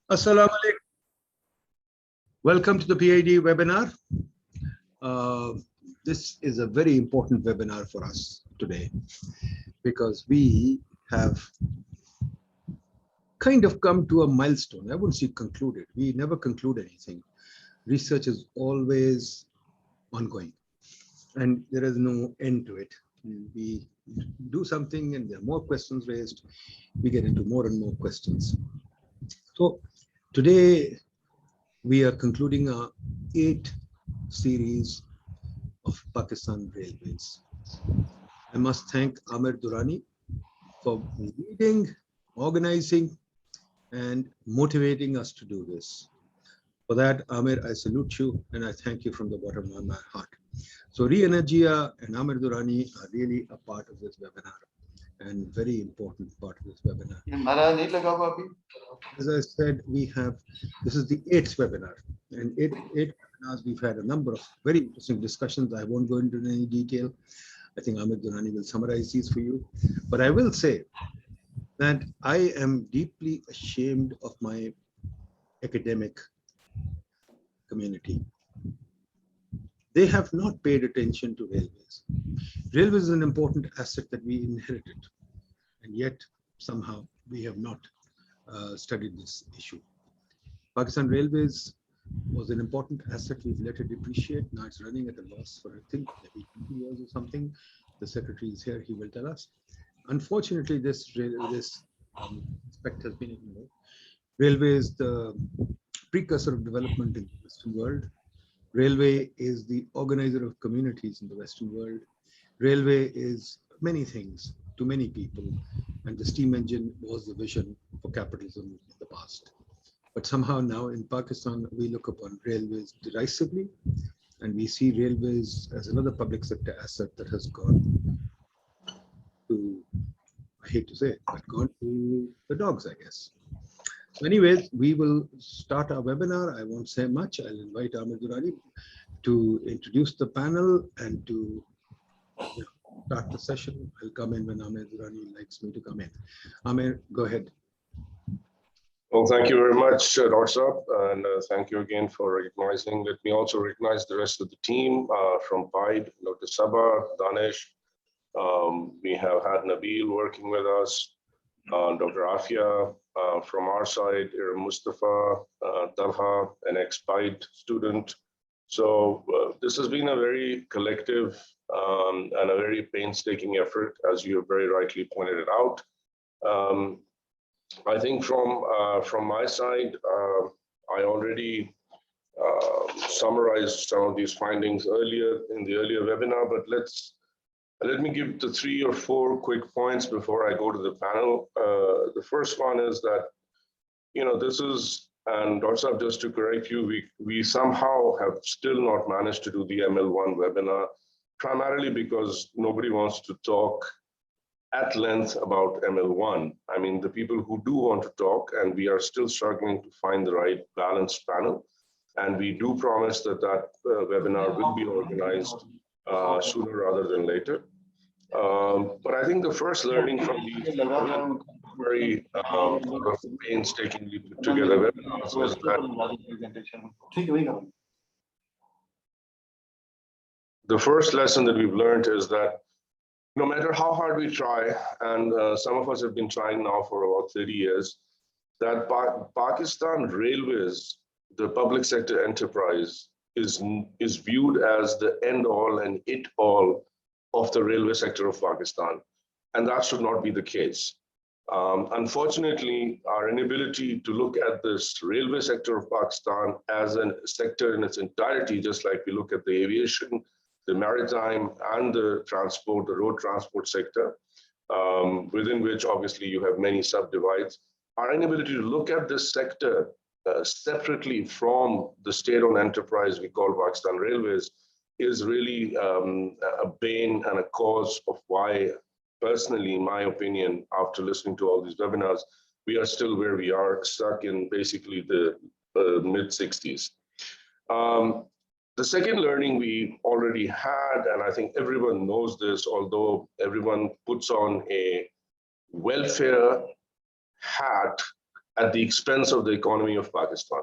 Assalamu alaikum. Welcome to the PIDE webinar. This is a very important webinar for us today because we have kind of come to a milestone. I wouldn't say concluded. We never conclude anything. Research is always ongoing and there is no end to it. We do something and there are more questions raised. We get into more and more questions. So today, we are concluding our 8 series of Pakistan Railways. I must thank Ahmed Durrani for leading, organizing, and motivating us to do this. For that, Ahmed, I salute you and I thank you from the bottom of my heart. So Re-Energia and Ahmed Durrani are really a part of this webinar and very important part of this webinar. As I said, this is the 8th webinar, and 8 webinars we've had a number of very interesting discussions. I won't go into any detail. I think Ahmed Gilani will summarize these for you. But I will say that I am deeply ashamed of my academic community. They have not paid attention to railways. Railways is an important asset that we inherited, and yet somehow we have not studied this issue. Pakistan Railways was an important asset. We've let it depreciate. Now it's running at a loss for, I think, maybe 20 years or something. The secretary is here. He will tell us. Unfortunately, this aspect has been ignored. Railway is the precursor of development in the Western world. Railway is the organizer of communities in the Western world. Railway is many things to many people. And the steam engine was the vision for capitalism in the past. But somehow now in Pakistan, we look upon railways derisively, and we see railways as another public sector asset that has gone to, I hate to say it, but gone to the dogs, I guess. So anyways, we will start our webinar. I won't say much. I'll invite Ahmed Durrani to introduce the panel and to start the session. I'll come in when Ahmed Durrani likes me to come in. Ahmed, go ahead. Well, thank you very much, Dr. Saab, and thank you again for recognizing. Let me also recognize the rest of the team from PIDE, Dr. Sabah, Danish. We have had Nabil working with us, Dr. Afia from our side, Mustafa, Talha, an ex-PIDE student. So this has been a very collective and a very painstaking effort, as you have very rightly pointed it out. I think from my side, I already summarized some of these findings earlier in the earlier webinar, but let me give the 3 or 4 quick points before I go to the panel. The first one is that, this is, and Dr. Saab, just to correct you, we somehow have still not managed to do the ML1 webinar, primarily because nobody wants to talk at length about ML1. I mean, the people who do want to talk, and we are still struggling to find the right balanced panel. And we do promise that webinar will be organized sooner rather than later. But I think the first learning from these very painstakingly put together webinars is that the first lesson that we've learned is that no matter how hard we try, and some of us have been trying now for about 30 years, that Pakistan Railways, the public sector enterprise, is viewed as the end-all and it-all of the railway sector of Pakistan. And that should not be the case. Unfortunately, our inability to look at this railway sector of Pakistan as a sector in its entirety, just like we look at the aviation, the maritime and the transport, the road transport sector, within which obviously you have many subdivides. Our inability to look at this sector separately from the state-owned enterprise we call Pakistan Railways is really a bane and a cause of why, personally, in my opinion, after listening to all these webinars, we are still where we are, stuck in basically the mid-60s. The second learning we already had, and I think everyone knows this, although everyone puts on a welfare hat at the expense of the economy of Pakistan.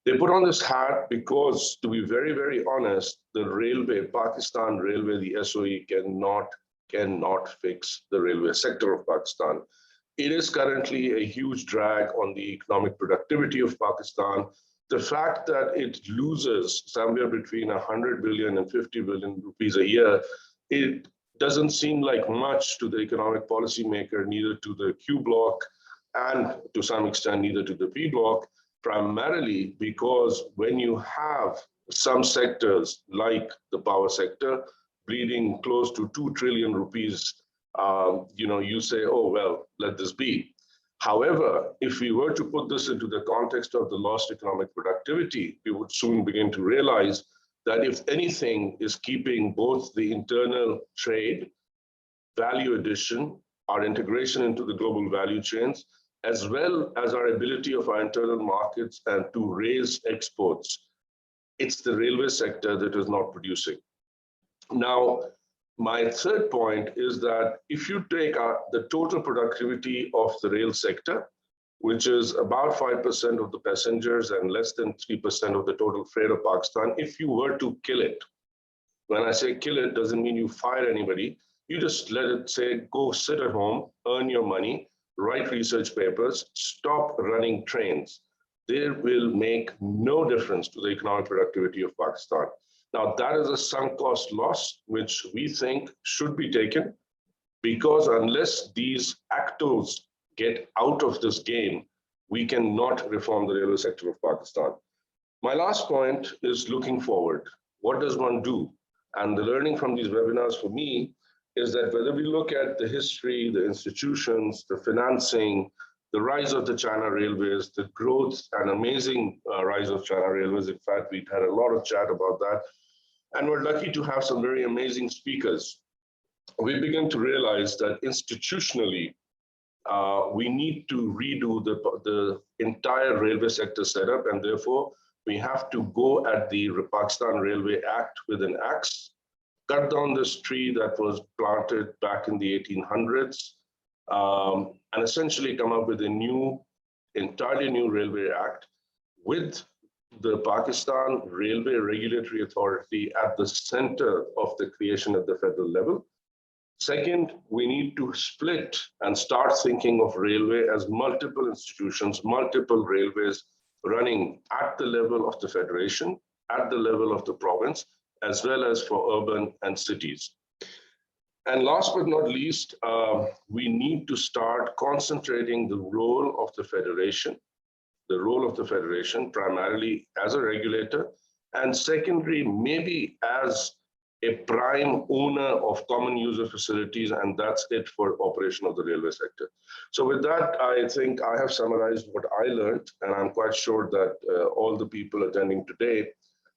They put on this hat because, to be very, very honest, the railway, Pakistan Railway, the SOE cannot fix the railway sector of Pakistan. It is currently a huge drag on the economic productivity of Pakistan. The fact that it loses somewhere between 100 billion and 50 billion rupees a year, it doesn't seem like much to the economic policymaker, neither to the Q bloc, and to some extent, neither to the P bloc, primarily because when you have some sectors like the power sector bleeding close to 2 trillion rupees, you say, oh, well, let this be. However, if we were to put this into the context of the lost economic productivity, we would soon begin to realize that if anything is keeping both the internal trade, value addition, our integration into the global value chains, as well as our ability of our internal markets and to raise exports, it's the railway sector that is not producing. Now, my third point is that if you take the total productivity of the rail sector, which is about 5% of the passengers and less than 3% of the total freight of Pakistan, if you were to kill it, when I say kill it, doesn't mean you fire anybody, you just let it say, go sit at home, earn your money, write research papers, stop running trains. They will make no difference to the economic productivity of Pakistan. Now, that is a sunk cost loss, which we think should be taken, because unless these actors get out of this game, we cannot reform the railway sector of Pakistan. My last point is looking forward. What does one do? And the learning from these webinars for me is that whether we look at the history, the institutions, the financing, the rise of the China Railways, the growth and amazing rise of China Railways. In fact, we've had a lot of chat about that. And we're lucky to have some very amazing speakers. We begin to realize that institutionally, we need to redo the entire railway sector setup, and therefore we have to go at the Pakistan Railway Act with an axe, cut down this tree that was planted back in the 1800s, and essentially come up with a entirely new Railway Act with the Pakistan Railway Regulatory Authority at the center of the creation at the federal level. Second, we need to split and start thinking of railway as multiple institutions, multiple railways running at the level of the federation, at the level of the province, as well as for urban and cities. And last but not least, we need to start concentrating the role of the federation primarily as a regulator, and secondary, maybe as a prime owner of common user facilities, and that's it for operation of the railway sector. So with that, I think I have summarized what I learned, and I'm quite sure that all the people attending today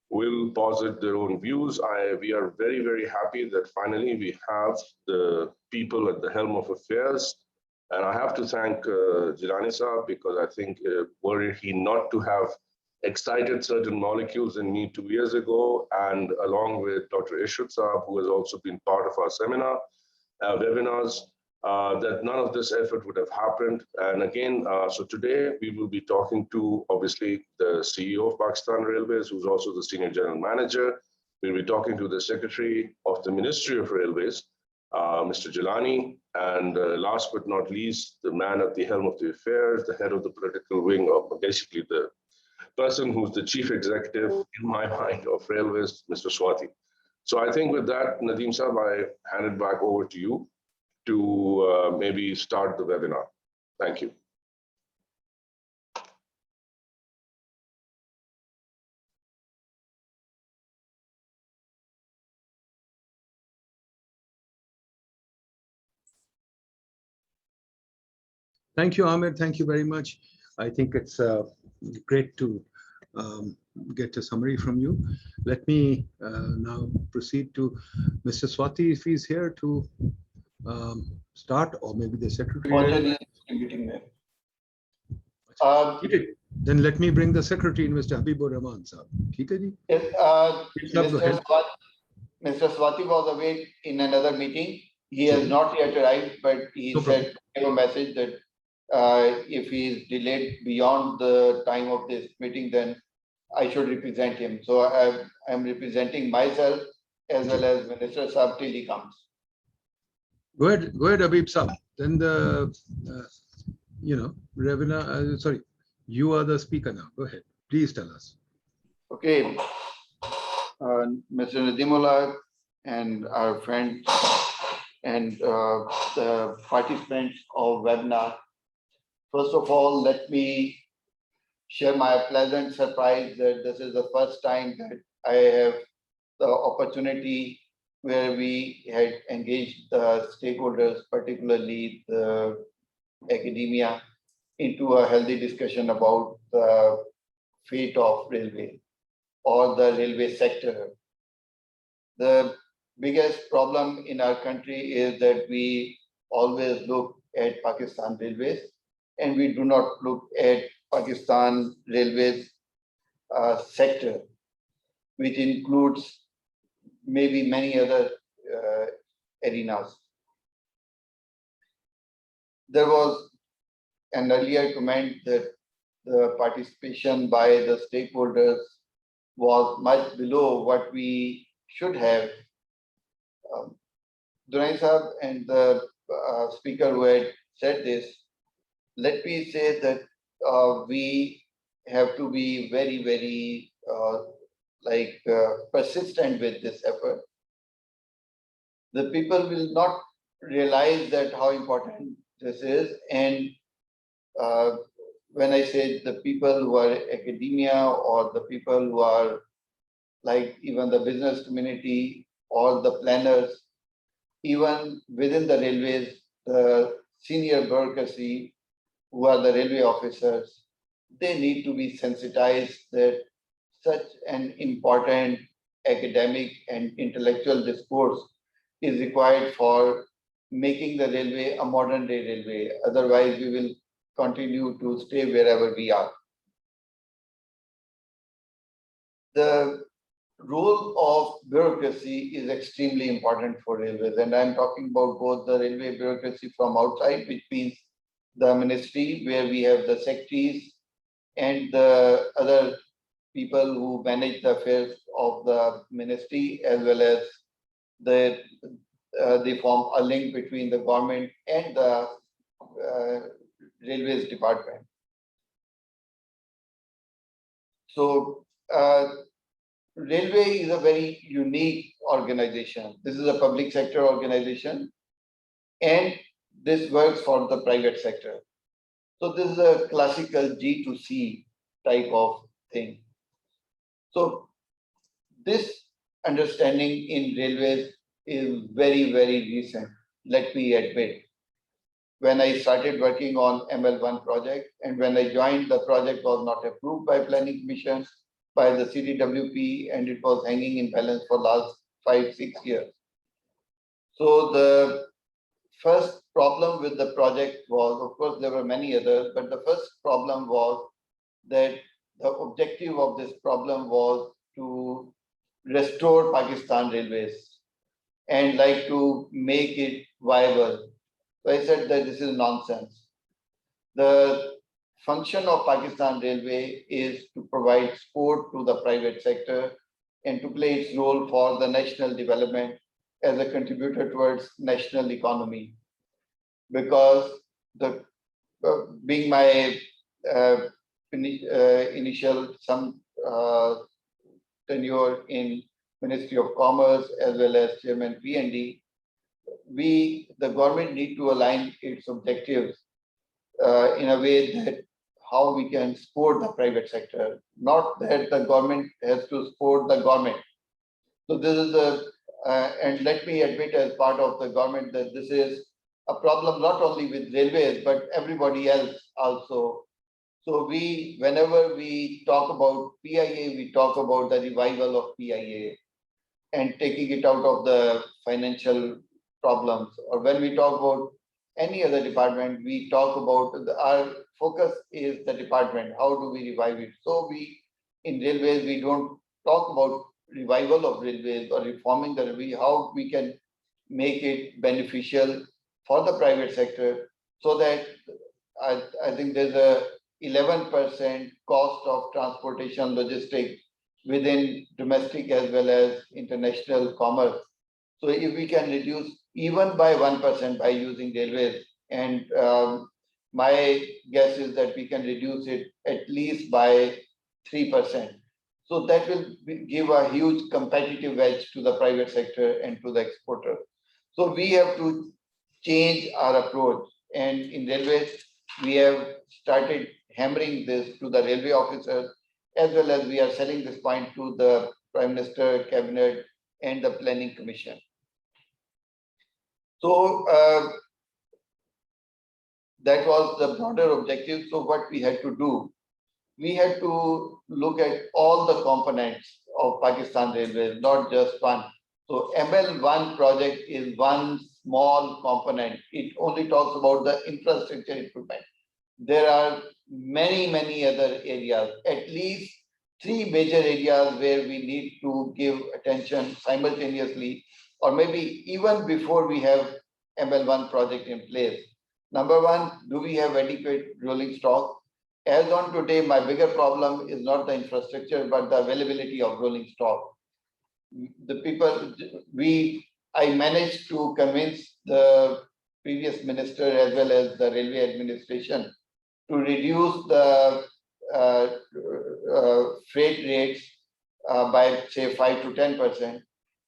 will posit their own views. We are very, very happy that finally we have the people at the helm of affairs. And I have to thank Gilani Saab, because I think were he not to have excited certain molecules in me 2 years ago, and along with Dr. Ishrat Saab, who has also been part of our seminar, webinars, that none of this effort would have happened. And again, so today we will be talking to, obviously, the CEO of Pakistan Railways, who's also the Senior General Manager. We'll be talking to the Secretary of the Ministry of Railways, Mr. Gilani, and last but not least, the man at the helm of the affairs, the head of the political wing, of basically the person who's the chief executive, in my mind, of Railways, Mr. Swati. So I think with that, Nadeem Saab, I hand it back over to you to maybe start the webinar. Thank you. Thank you, Ahmed. Thank you very much. I think it's great to get a summary from you. Let me now proceed to Mr. Swati, if he's here to start, or maybe the secretary. Then let me bring the secretary, Mr. Habib-ur-Rehman. Yes, Mr. Swati was away in another meeting. He has not yet arrived, but he said, gave a message that if he is delayed beyond the time of this meeting, then I should represent him. So I'm representing myself as well as Minister Saab till he comes. Go ahead, Habib Saab. Then the, Ravina, sorry, you are the speaker now. Go ahead. Please tell us. Okay, Mr. Nadeem-ul-Haque and our friends and the participants of webinar. First of all, let me share my pleasant surprise that this is the first time that I have the opportunity where we had engaged the stakeholders, particularly the academia, into a healthy discussion about the fate of railway or the railway sector. The biggest problem in our country is that we always look at Pakistan Railways and we do not look at Pakistan Railways sector, which includes maybe many other arenas. There was an earlier comment that the participation by the stakeholders was much below what we should have. Gilani Sahab and the speaker who had said this, let me say that we have to be very, very persistent with this effort. The people will not realize that how important this is. And when I say the people who are academia or the people who are like even the business community or the planners, even within the railways, the senior bureaucracy who are the railway officers, they need to be sensitized that such an important academic and intellectual discourse is required for making the railway a modern day railway. Otherwise, we will continue to stay wherever we are. The role of bureaucracy is extremely important for railways, and I'm talking about both the railway bureaucracy from outside, which means the ministry, where we have the secretaries and the other people who manage the affairs of the ministry, as well as they form a link between the government and the railways department. So railway is a very unique organization. This is a public sector organization, and this works for the private sector. So this is a classical G2C type of thing. So this understanding in railways is very, very recent, let me admit. When I started working on ML1 project, and when I joined, the project was not approved by Planning Commission, by the CDWP, and it was hanging in balance for last 5-6 years. So the first problem with the project was, of course, there were many others, but the first problem was that the objective of this problem was to restore Pakistan Railways and like to make it viable. So I said that this is nonsense. The function of Pakistan Railway is to provide support to the private sector and to play its role for the national development as a contributor towards national economy. Because the being my initial tenure in Ministry of Commerce as well as Chairman P&D, the government need to align its objectives in a way that how we can support the private sector, not that the government has to support the government. So this is and let me admit as part of the government that this is a problem not only with railways, but everybody else also. So whenever we talk about PIA, we talk about the revival of PIA and taking it out of the financial problems. Or when we talk about any other department, we talk about our focus is the department. How do we revive it? So in railways, we don't talk about revival of railways or reforming the railway, how we can make it beneficial for the private sector so that I think there's a 11% cost of transportation logistics within domestic as well as international commerce. So if we can reduce even by 1% by using railways, and my guess is that we can reduce it at least by 3%. So that will give a huge competitive edge to the private sector and to the exporter. So we have to change our approach. And in railways, we have started hammering this to the railway officers, as well as we are selling this point to the Prime Minister, Cabinet, and the Planning Commission. So that was the broader objective. So what we had to do, we had to look at all the components of Pakistan Railways, not just one. So ML1 project is one small component. It only talks about the infrastructure improvement. There are many, many other areas, at least 3 major areas where we need to give attention simultaneously, or maybe even before we have ML1 project in place. Number one, do we have adequate rolling stock? As on today, my bigger problem is not the infrastructure, but the availability of rolling stock. The people, I managed to convince the previous minister as well as the railway administration to reduce the freight rates by say 5 to 10%.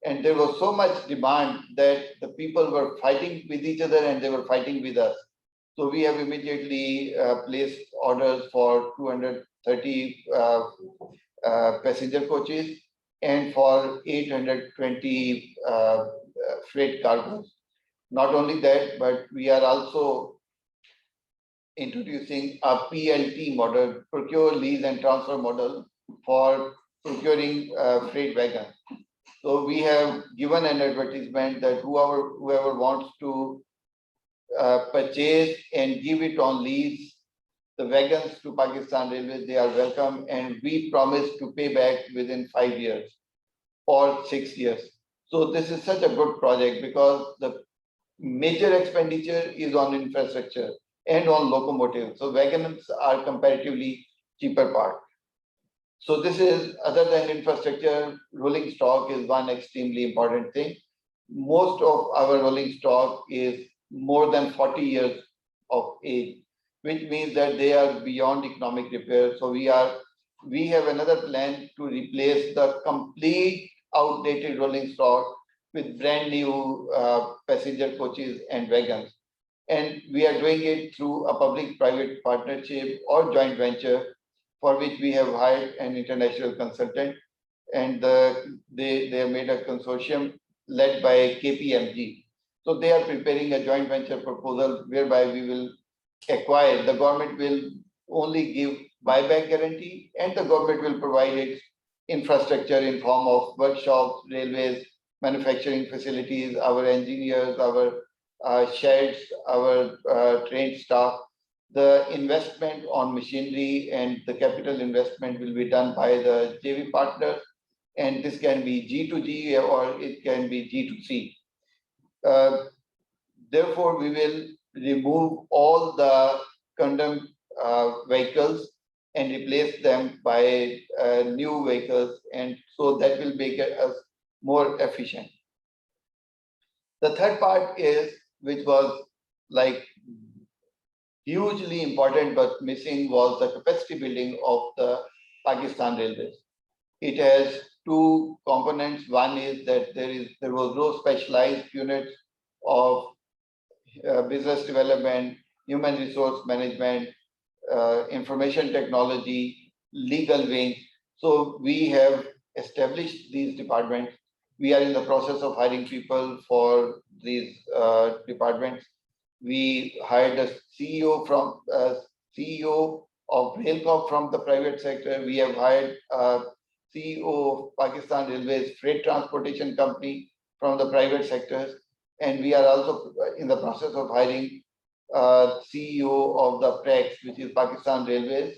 And there was so much demand that the people were fighting with each other and they were fighting with us. So we have immediately placed orders for 230 passenger coaches and for 820 freight cargoes. Not only that, but we are also introducing a PLT model, procure, lease and transfer model for procuring freight wagons. So we have given an advertisement that whoever wants to purchase and give it on lease the wagons to Pakistan Railways, they are welcome, and we promise to pay back within 5 years or 6 years. So this is such a good project because the major expenditure is on infrastructure and on locomotives. So wagons are comparatively cheaper part. So this is, other than infrastructure, rolling stock is one extremely important thing. Most of our rolling stock is more than 40 years of age, which means that they are beyond economic repair. So we have another plan to replace the complete outdated rolling stock with brand new passenger coaches and wagons. And we are doing it through a public-private partnership or joint venture, for which we have hired an international consultant, and they have made a consortium led by KPMG. So they are preparing a joint venture proposal whereby we will acquire, the government will only give buyback guarantee, and the government will provide its infrastructure in form of workshops, railways, manufacturing facilities, our engineers, our sheds, our trained staff. The investment on machinery and the capital investment will be done by the JV partners, and this can be G2G or it can be G2C. Therefore, we will remove all the condemned vehicles and replace them by new vehicles, and so that will make us more efficient. The third part is, which was like hugely important but missing, was the capacity building of the Pakistan Railways. It has two components. One is that there was no specialized unit of business development, human resource management, information technology, legal wing. So we have established these departments. We are in the process of hiring people for these departments. We hired a CEO of Railcorp from the private sector. We have hired a CEO of Pakistan Railways Freight Transportation Company from the private sectors. And we are also in the process of hiring CEO of the PREX, which is Pakistan Railways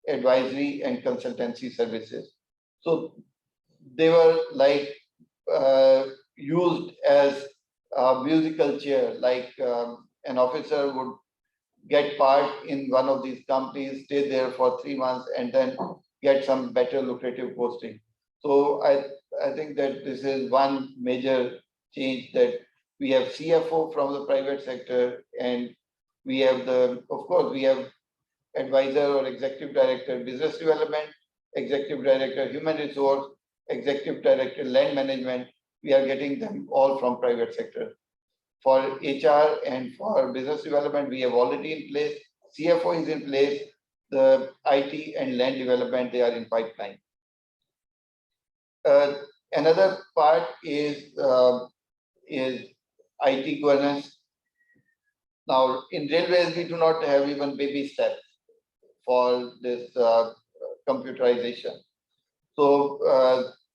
Advisory and Consultancy Services. So they were like used as a musical chair, like an officer would get part in one of these companies, stay there for 3 months, and then get some better lucrative posting. So I think that this is one major change, that we have CFO from the private sector, and we have of course, we have advisor or executive director business development, executive director human resource, executive director land management. We are getting them all from private sector. For HR and for business development, we have already in place. CFO is in place. The IT and land development, they are in pipeline. Another part is IT governance. Now, in railways, we do not have even baby steps for this computerization. So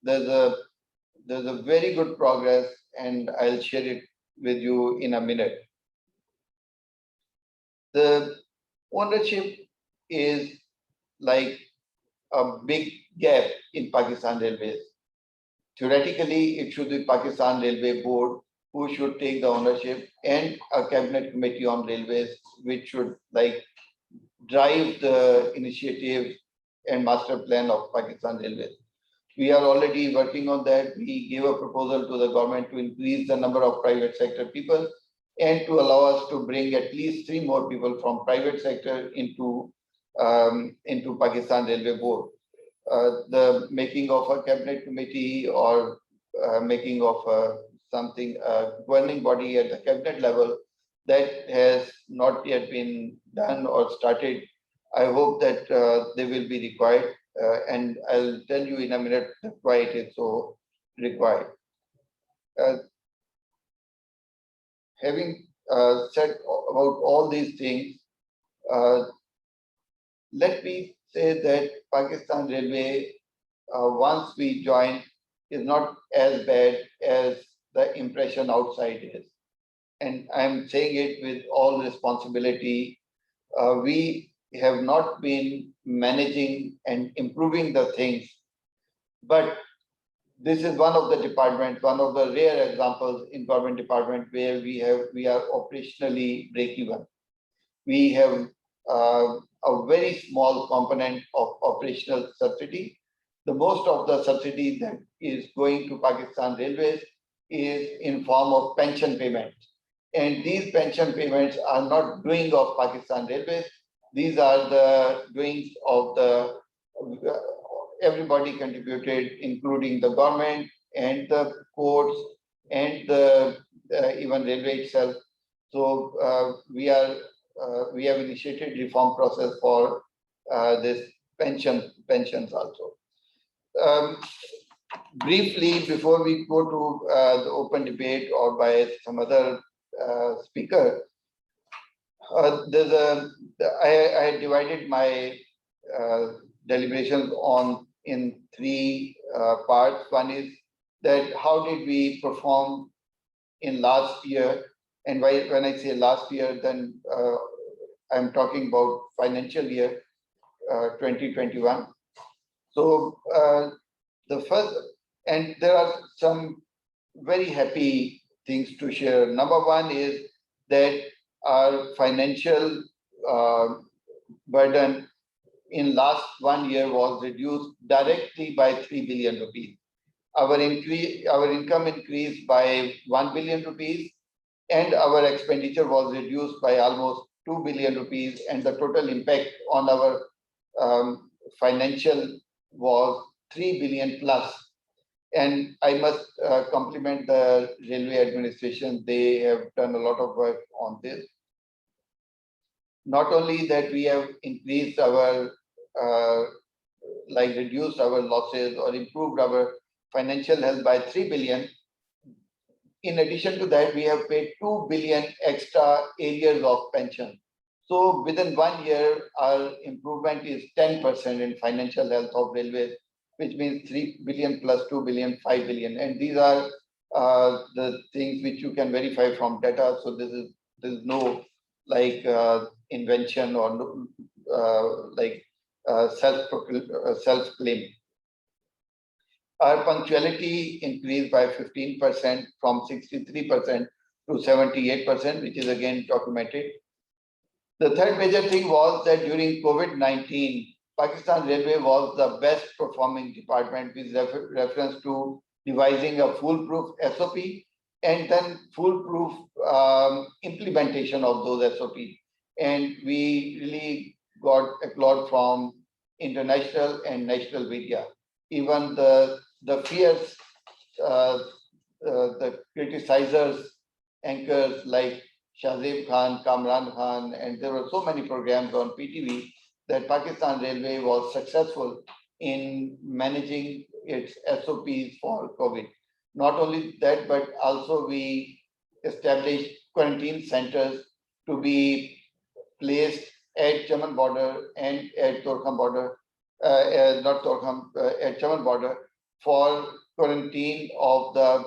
there's a very good progress, and I'll share it with you in a minute. The ownership is like a big gap in Pakistan Railways. Theoretically, it should be Pakistan Railway Board who should take the ownership, and a cabinet committee on railways, which should like drive the initiative and master plan of Pakistan Railways. We are already working on that. We gave a proposal to the government to increase the number of private sector people and to allow us to bring at least 3 more people from private sector into Pakistan Railway Board. The making of a cabinet committee or making of something governing body at the cabinet level, that has not yet been done or started. I hope that they will be required, and I'll tell you in a minute why it is so required. Having said about all these things, let me say that Pakistan Railway, once we joined, is not as bad as the impression outside is. And I'm saying it with all responsibility. We have not been managing and improving the things, but this is one of the departments, one of the rare examples in government department where we are operationally break-even. We have a very small component of operational subsidy. The most of the subsidy that is going to Pakistan Railways is in form of pension payments. And these pension payments are not doing of Pakistan Railways. These are the doings of everybody contributed, including the government and the courts and even railway itself. So we have initiated reform process for this pensions also. Briefly, before we go to the open debate or by some other speaker, I divided my deliberations in 3 parts. One is that how did we perform in last year, and when I say last year, then I'm talking about financial year 2021. So the first, and there are some very happy things to share. Number one is that our financial burden in last 1 year was reduced directly by 3 billion rupees. Our income increased by 1 billion rupees, and our expenditure was reduced by almost 2 billion rupees, and the total impact on our financial was 3 billion plus. And I must compliment the railway administration. They have done a lot of work on this. Not only that, we have increased our, reduced our losses or improved our financial health by 3 billion. In addition to that, we have paid 2 billion extra arrears of pension. So within 1 year, our improvement is 10% in financial health of railways, which means 3 billion plus 2 billion, 5 billion. And these are the things which you can verify from data. So there's no invention or self-claim. Our punctuality increased by 15% from 63% to 78%, which is again documented. The third major thing was that during COVID-19, Pakistan Railway was the best performing department with reference to devising a foolproof SOP and then foolproof implementation of those SOP. And we really got applaud from international and national media. Even the fierce, the criticizers, anchors like Shahzeb Khan, Kamran Khan, and there were so many programs on PTV that Pakistan Railway was successful in managing its SOPs for COVID. Not only that, but also we established quarantine centers to be placed at Chaman border and at Torkham border, not Torkham, at Chaman border for quarantine of the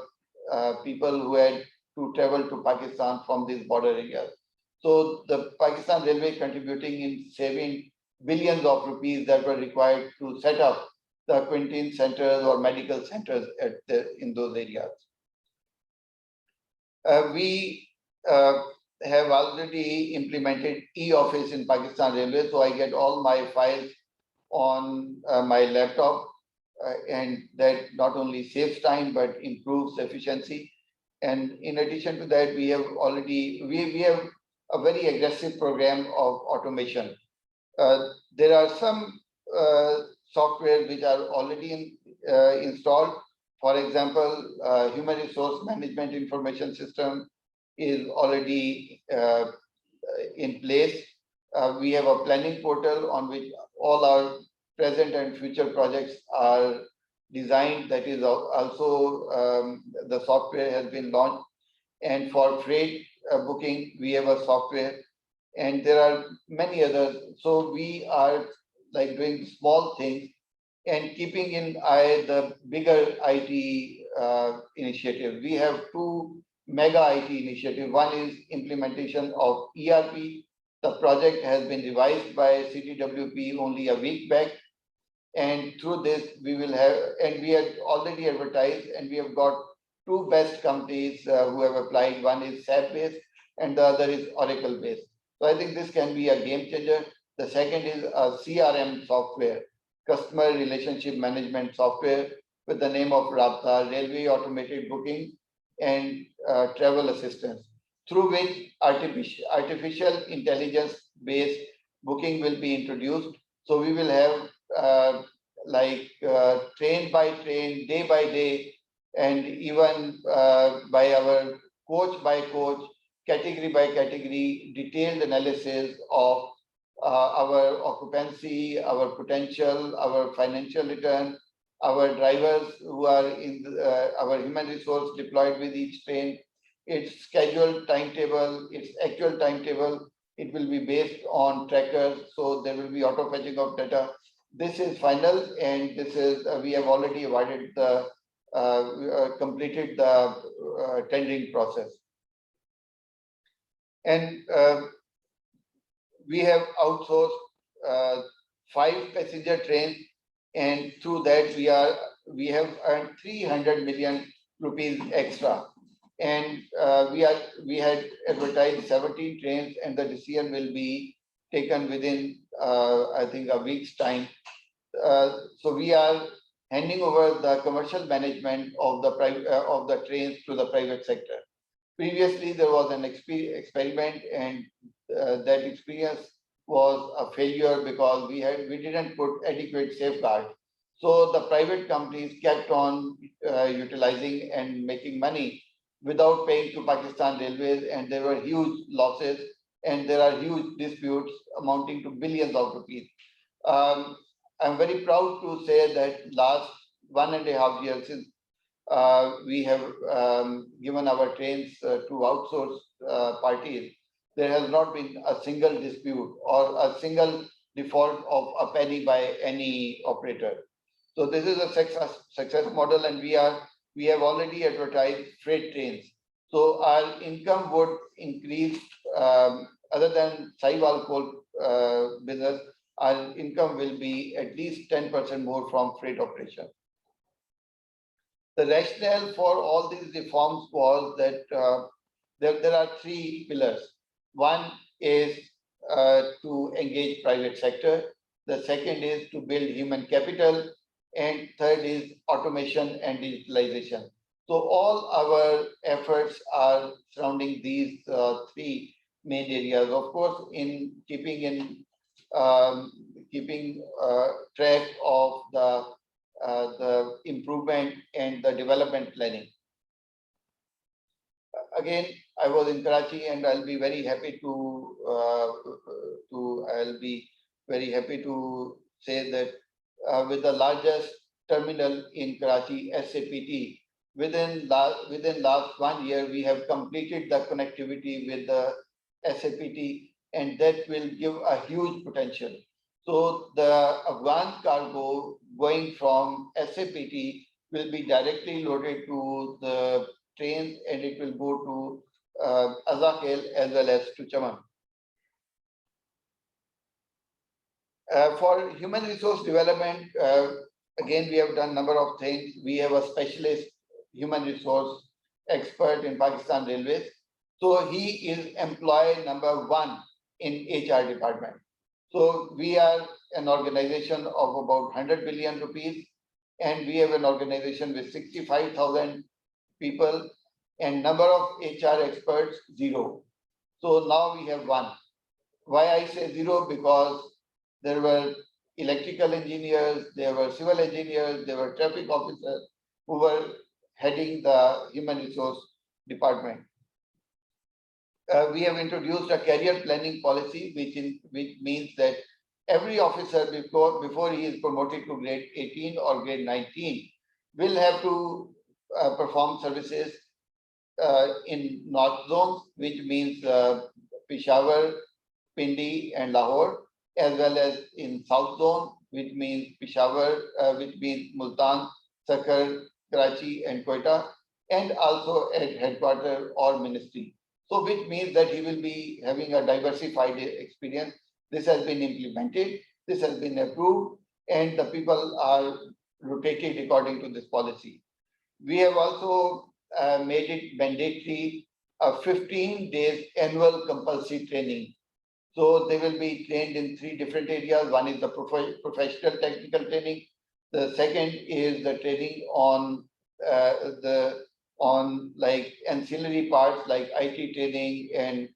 people who had to travel to Pakistan from these border areas. So the Pakistan Railway contributing in saving billions of rupees that were required to set up the quarantine centers or medical centers in those areas. We have already implemented e-office in Pakistan Railway, so I get all my files on my laptop, and that not only saves time but improves efficiency. And in addition to that, we have already we have a very aggressive program of automation. There are some software which are already installed. For example, human resource management information system is already in place. We have a planning portal on which all our present and future projects are designed. That is also the software has been launched. And for freight booking, we have a software, and there are many others. So we are like doing small things and keeping in eye the bigger IT initiative. We have two mega IT initiatives. One is implementation of ERP. The project has been revised by CTWP only a week back. And through this, we will have, and we have already advertised, and we have got two best companies who have applied. One is SAP based and the other is Oracle based. So I think this can be a game changer. The second is a CRM software, customer relationship management software, with the name of Rabta, Railway Automated Booking and Travel Assistance, through which artificial intelligence based booking will be introduced. So we will have train by train, day by day, and even by our coach by coach, category by category, detailed analysis of our occupancy, our potential, our financial return, our drivers who are in our human resource deployed with each train, its scheduled timetable, its actual timetable. It will be based on trackers, so there will be auto fetching of data. This is final, and this is we have already awarded the completed the tendering process, and we have outsourced 5 passenger trains, and through that we have earned 300 million rupees extra. And we had advertised 17 trains, and the decision will be taken within I think a week's time. So we are handing over the commercial management of the trains to the private sector. Previously, there was an experiment, and that experience was a failure because we didn't put adequate safeguard. So the private companies kept on utilizing and making money without paying to Pakistan Railways, and there were huge losses, and there are huge disputes amounting to billions of rupees. I'm very proud to say that last 1.5 years since we have given our trains to outsource parties, there has not been a single dispute or a single default of a penny by any operator. So this is a success model, and we have already advertised freight trains. So our income would increase, other than Sahiwal coal business, our income will be at least 10% more from freight operation. The rationale for all these reforms was that there are 3 pillars. One is to engage private sector. The second is to build human capital. And third is automation and digitalization. So all our efforts are surrounding these three main areas. Of course, in keeping track of the improvement and the development planning. Again, I was in Karachi, and I'll be very happy to say that with the largest terminal in Karachi, SAPT, within last 1 year, we have completed the connectivity with the SAPT, and that will give a huge potential. So the advanced cargo going from SAPT will be directly loaded to the trains, and it will go to Azakil as well as to Chaman. For human resource development, again, we have done a number of things. We have a specialist human resource expert in Pakistan Railways. So he is employee number 1 in HR department. So we are an organization of about 100 billion rupees, and we have an organization with 65,000 people, and number of HR experts 0. So now we have 1. Why I say 0? Because there were electrical engineers, there were civil engineers, there were traffic officers who were heading the human resource department. We have introduced a career planning policy, which means that every officer before he is promoted to grade 18 or grade 19 will have to perform services in North zones, which means Peshawar, Pindi, and Lahore, as well as in South zone, which means Peshawar, which means Multan, Sakar, Karachi, and Quetta, and also at headquarters or ministry. So which means that he will be having a diversified experience. This has been implemented, this has been approved, and the people are rotated according to this policy. We have also made it mandatory 15 days annual compulsory training. So they will be trained in 3 different areas. One is the professional technical training. The second is the training on like ancillary parts like IT training and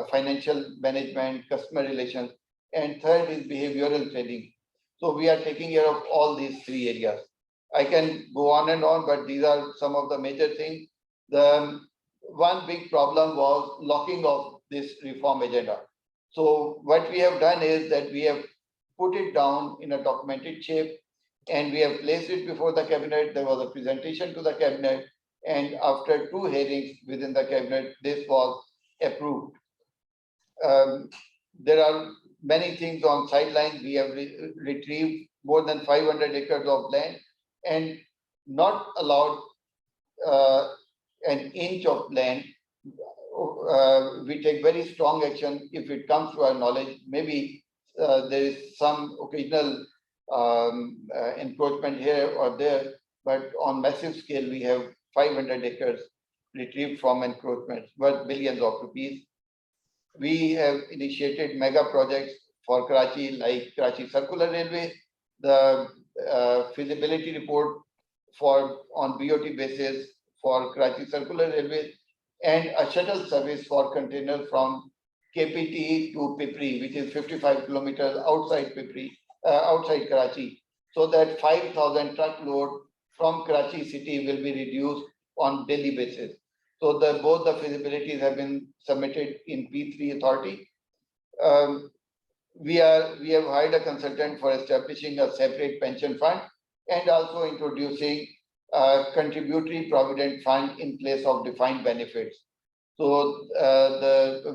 financial management, customer relations. And third is behavioral training. So we are taking care of all these 3 areas. I can go on and on, but these are some of the major things. The one big problem was locking of this reform agenda. So what we have done is that we have put it down in a documented shape, and we have placed it before the cabinet. There was a presentation to the cabinet, and after 2 hearings within the cabinet, this was approved. There are many things on sidelines. We have retrieved more than 500 acres of land and not allowed an inch of land. We take very strong action if it comes to our knowledge. Maybe there is some occasional encroachment here or there, but on massive scale, we have 500 acres retrieved from encroachments worth billions of rupees. We have initiated mega projects for Karachi, like Karachi Circular Railway, the feasibility report on BOT basis for Karachi Circular Railway, and a shuttle service for containers from KPT to Pipri, which is 55 kilometers outside Pipri, outside Karachi, so that 5,000 truckload from Karachi city will be reduced on daily basis. So both the feasibilities have been submitted in P3 authority. We have hired a consultant for establishing a separate pension fund and also introducing a contributory provident fund in place of defined benefits. So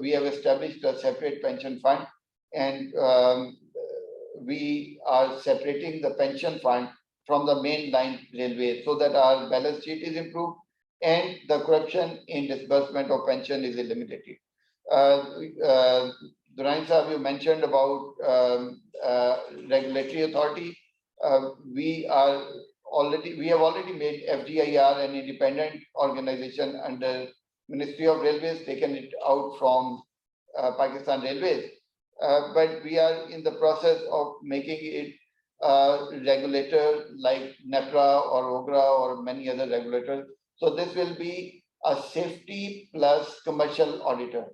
we have established a separate pension fund, and we are separating the pension fund from the main line railway so that our balance sheet is improved and the corruption in disbursement of pension is eliminated. Durrani Sahab, you mentioned about regulatory authority. We have already made FDIR an independent organization under Ministry of Railways, taken it out from Pakistan Railways, but we are in the process of making it a regulator like NEPRA or OGRA or many other regulators. So this will be a safety plus commercial auditor,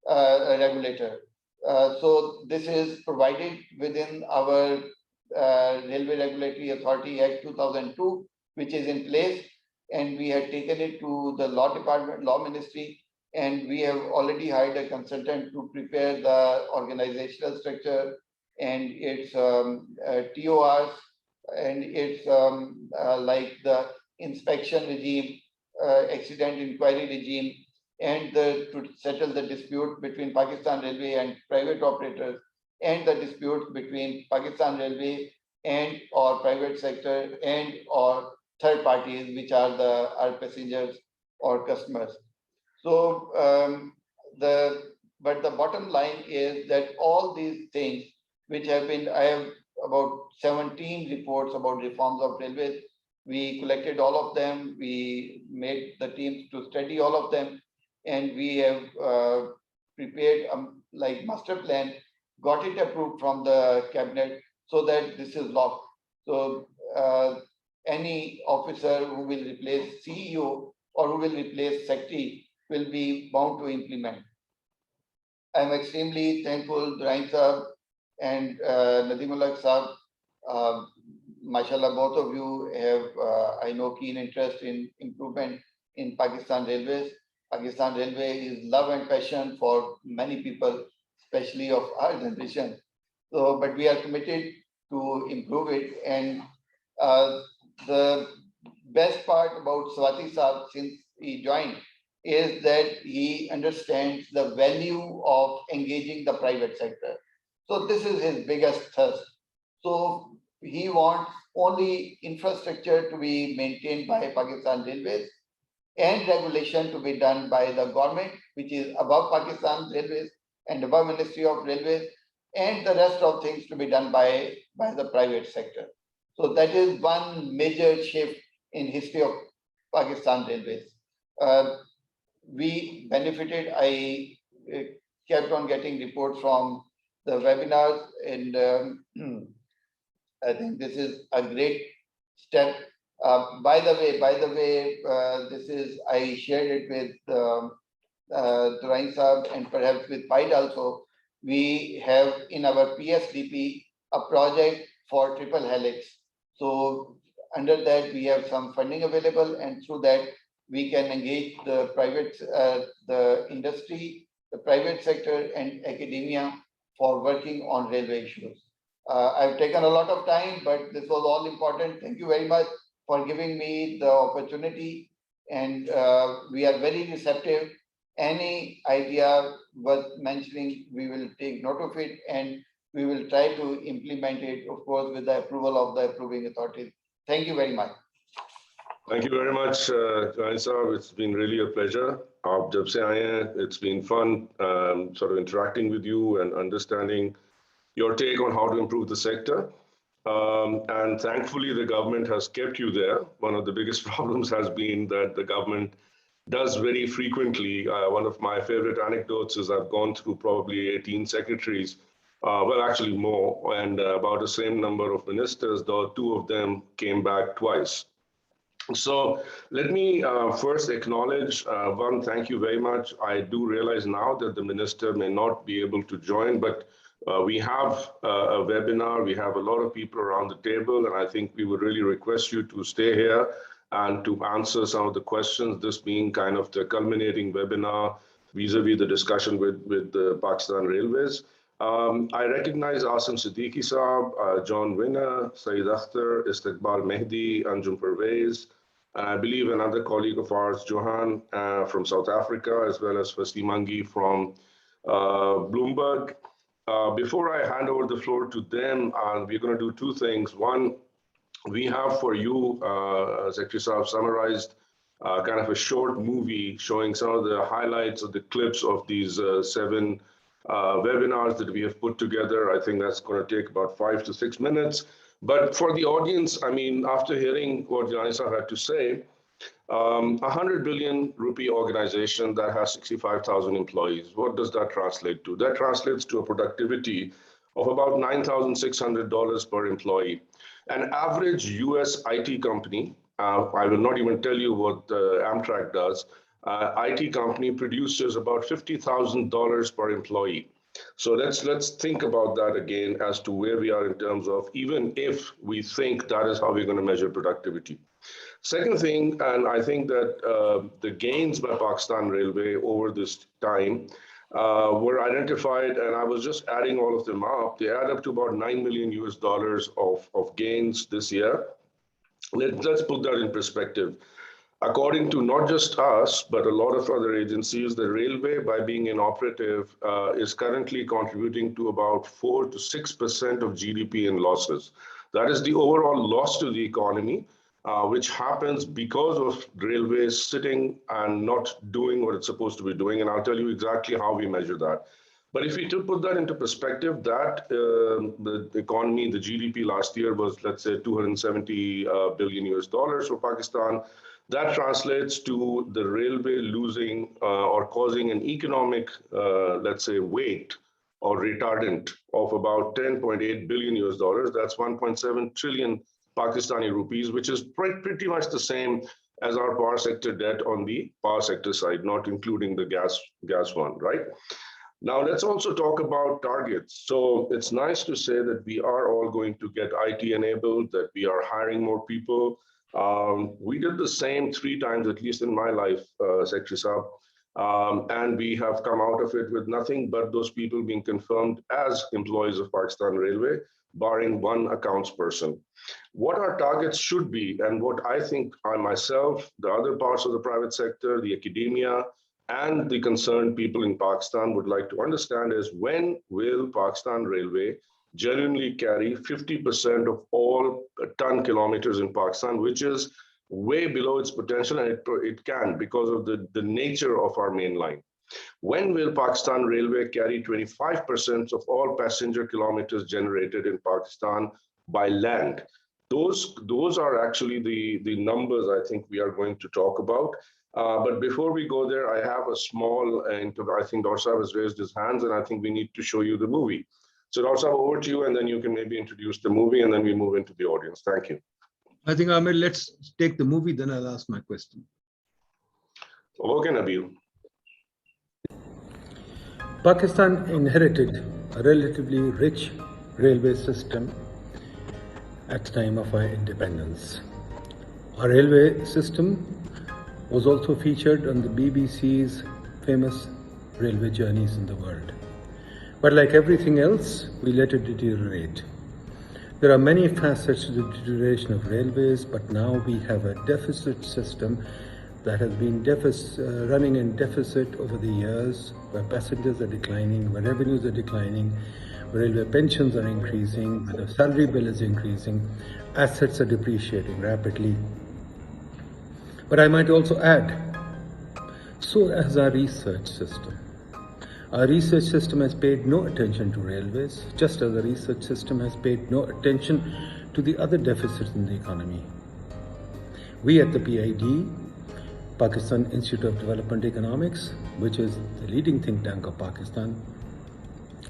regulator. So this is provided within our Railway Regulatory Authority Act 2002, which is in place, and we had taken it to the Law Department, Law Ministry, and we have already hired a consultant to prepare the organizational structure and its TORs and its like the inspection regime, accident inquiry regime, and to settle the dispute between Pakistan Railway and private operators, and the disputes between Pakistan Railway and or private sector and or third parties, which are our passengers or customers. So but the bottom line is that all these things which have been, I have about 17 reports about reforms of railways. We collected all of them. We made the teams to study all of them, and we have prepared like master plan, got it approved from the cabinet so that this is law. So any officer who will replace CEO or who will replace secretary will be bound to implement. I'm extremely thankful, Durain Sahab and Nadeem-ul-Haque Sahab. Mashallah, both of you have, I know, keen interest in improvement in Pakistan Railways. Pakistan Railway is love and passion for many people, especially of our generation. So, but we are committed to improve it. And the best part about Swati Sahab since he joined is that he understands the value of engaging the private sector. So this is his biggest thrust. So he wants only infrastructure to be maintained by Pakistan Railways and regulation to be done by the government, which is above Pakistan Railways and above Ministry of Railways, and the rest of things to be done by the private sector. So that is one major shift in history of Pakistan Railways. We benefited. I kept on getting reports from the webinars, and I think this is a great step. By the way, this is, I shared it with Durain Sahab and perhaps with PIDE also. We have in our PSDP a project for triple helix. So under that we have some funding available, and through that we can engage the private, the industry, the private sector and academia for working on railway issues. I've taken a lot of time, but this was all important. Thank you very much for giving me the opportunity, and we are very receptive. Any idea worth mentioning, we will take note of it, and we will try to implement it, of course, with the approval of the approving authorities. Thank you very much. Thank you very much, Gilani Sahab. It's been really a pleasure. It's been fun sort of interacting with you and understanding your take on how to improve the sector. And thankfully, the government has kept you there. One of the biggest problems has been that the government does very frequently. One of my favorite anecdotes is I've gone through probably 18 secretaries, well, actually more, and about the same number of ministers, though 2 of them came back twice. So let me first acknowledge, one, thank you very much. I do realize now that the minister may not be able to join, but we have a webinar, we have a lot of people around the table, and I think we would really request you to stay here and to answer some of the questions, this being kind of the culminating webinar vis-a-vis the discussion with the Pakistan Railways. I recognize Asim Siddiqui Saab, John Winner, Saeed Akhtar, Istiqbal Mehdi, Anjum Pervez, and I believe another colleague of ours, Johan, from South Africa, as well as Fasli Mangi from Bloomberg. Before I hand over the floor to them, we're going to do 2 things. One, we have for you, Secretary Saab, summarized kind of a short movie showing some of the highlights of the clips of these 7 webinars that we have put together. I think that's going to take about 5 to 6 minutes. But for the audience, I mean, after hearing what Gilani Sahab had to say, 100 billion rupee organization that has 65,000 employees. What does that translate to? That translates to a productivity of about $9,600 per employee. An average US IT company, I will not even tell you what Amtrak does, IT company produces about $50,000 per employee. So let's think about that again as to where we are in terms of, even if we think that is how we're going to measure productivity. Second thing, and I think that the gains by Pakistan Railway over this time were identified, and I was just adding all of them up. They add up to about $9 million US of gains this year. Let's put that in perspective. According to not just us, but a lot of other agencies, the railway, by being inoperative, is currently contributing to about 4 to 6% of GDP in losses. That is the overall loss to the economy, which happens because of railways sitting and not doing what it's supposed to be doing. And I'll tell you exactly how we measure that. But if we to put that into perspective, that the economy, the GDP last year was, let's say, 270 billion US dollars for Pakistan. That translates to the railway losing or causing an economic, let's say, weight or retardant of about 10.8 billion US dollars. That's 1.7 trillion Pakistani rupees, which is pretty much the same as our power sector debt on the power sector side, not including the gas one, right? Now, let's also talk about targets. So it's nice to say that we are all going to get IT enabled, that we are hiring more people. We did the same 3 times, at least in my life, Secretary Saab, and we have come out of it with nothing but those people being confirmed as employees of Pakistan Railway, barring one accounts person. What our targets should be, and what I think I myself, the other parts of the private sector, the academia, and the concerned people in Pakistan would like to understand is, when will Pakistan Railway genuinely carry 50% of all ton kilometers in Pakistan, which is way below its potential, and it can because of the nature of our main line. When will Pakistan Railway carry 25% of all passenger kilometers generated in Pakistan by land? Those are actually the numbers I think we are going to talk about. But before we go there, I have a small, I think Dorsa has raised his hands, and I think we need to show you the movie. So Dorsa, over to you, and then you can maybe introduce the movie, and then we move into the audience. Thank you. I think, Ahmed, let's take the movie, then I'll ask my question. Okay, Nabil. Pakistan inherited a relatively rich railway system at the time of our independence. Our railway system was also featured on the BBC's famous railway journeys in the world. But like everything else, we let it deteriorate. There are many facets to the deterioration of railways, but now we have a deficit system that has been running in deficit over the years, where passengers are declining, where revenues are declining, where railway pensions are increasing, where the salary bill is increasing, assets are depreciating rapidly. But I might also add, so has our research system. Our research system has paid no attention to railways, just as the research system has paid no attention to the other deficits in the economy. We at the PIDE, Pakistan Institute of Development Economics, which is the leading think tank of Pakistan,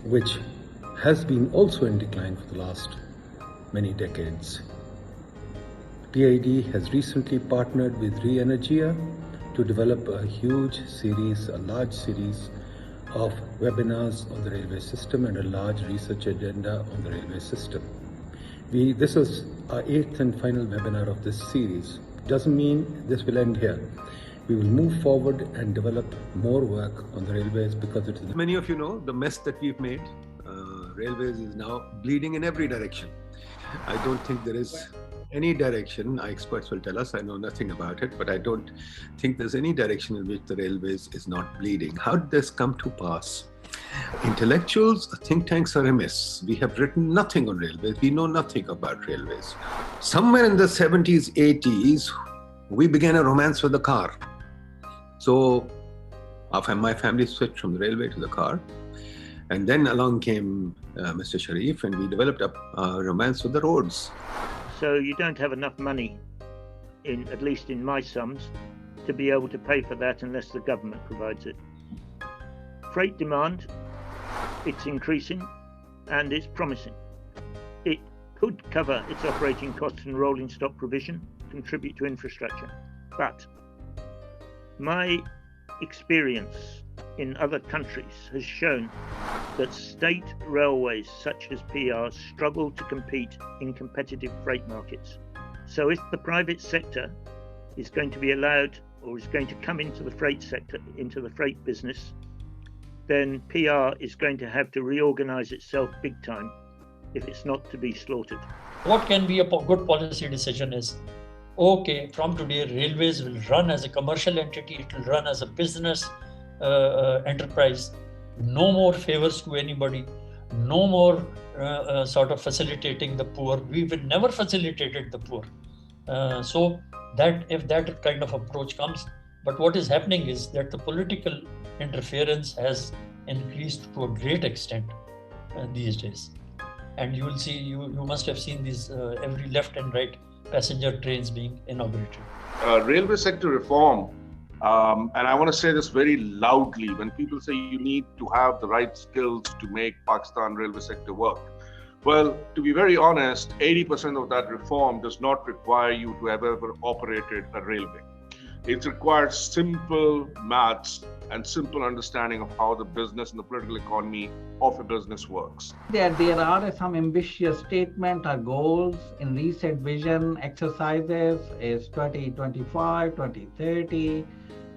which has been also in decline for the last many decades. PIDE has recently partnered with Re-Energia to develop a large series of webinars on the railway system and a large research agenda on the railway system. This is our 8th and final webinar of this series. Doesn't mean this will end here. We will move forward and develop more work on the railways, because it is... Many of you know the mess that we've made. Railways is now bleeding in every direction. I don't think there is any direction, our experts will tell us, I know nothing about it, but I don't think there's any direction in which the railways is not bleeding. How did this come to pass? Intellectuals, think tanks are amiss. We have written nothing on railways. We know nothing about railways. Somewhere in the 70s, 80s, we began a romance with the car. So my family switched from the railway to the car. And then along came Mr. Sharif, and we developed a romance with the roads. So you don't have enough money at least in my sums, to be able to pay for that unless the government provides it. Freight demand, it's increasing and it's promising. It could cover its operating costs and rolling stock provision, contribute to infrastructure. But my experience in other countries has shown that state railways such as PR struggle to compete in competitive freight markets. So if the private sector is going to be allowed or is going to come into the freight sector, into the freight business, then PR is going to have to reorganize itself big time if it's not to be slaughtered. What can be a good policy decision is, okay, from today, railways will run as a commercial entity, it will run as a business enterprise, no more favors to anybody, no more sort of facilitating the poor. We will never facilitated the poor. So that if that kind of approach comes, but what is happening is that the political interference has increased to a great extent these days. And you will see, you must have seen these every left and right passenger trains being inaugurated. Railway sector reform, and I want to say this very loudly, when people say you need to have the right skills to make Pakistan railway sector work. Well, to be very honest, 80% of that reform does not require you to have ever operated a railway. It requires simple maths and simple understanding of how the business and the political economy of a business works. There are some ambitious statements or goals in reset vision exercises is 2025, 2030,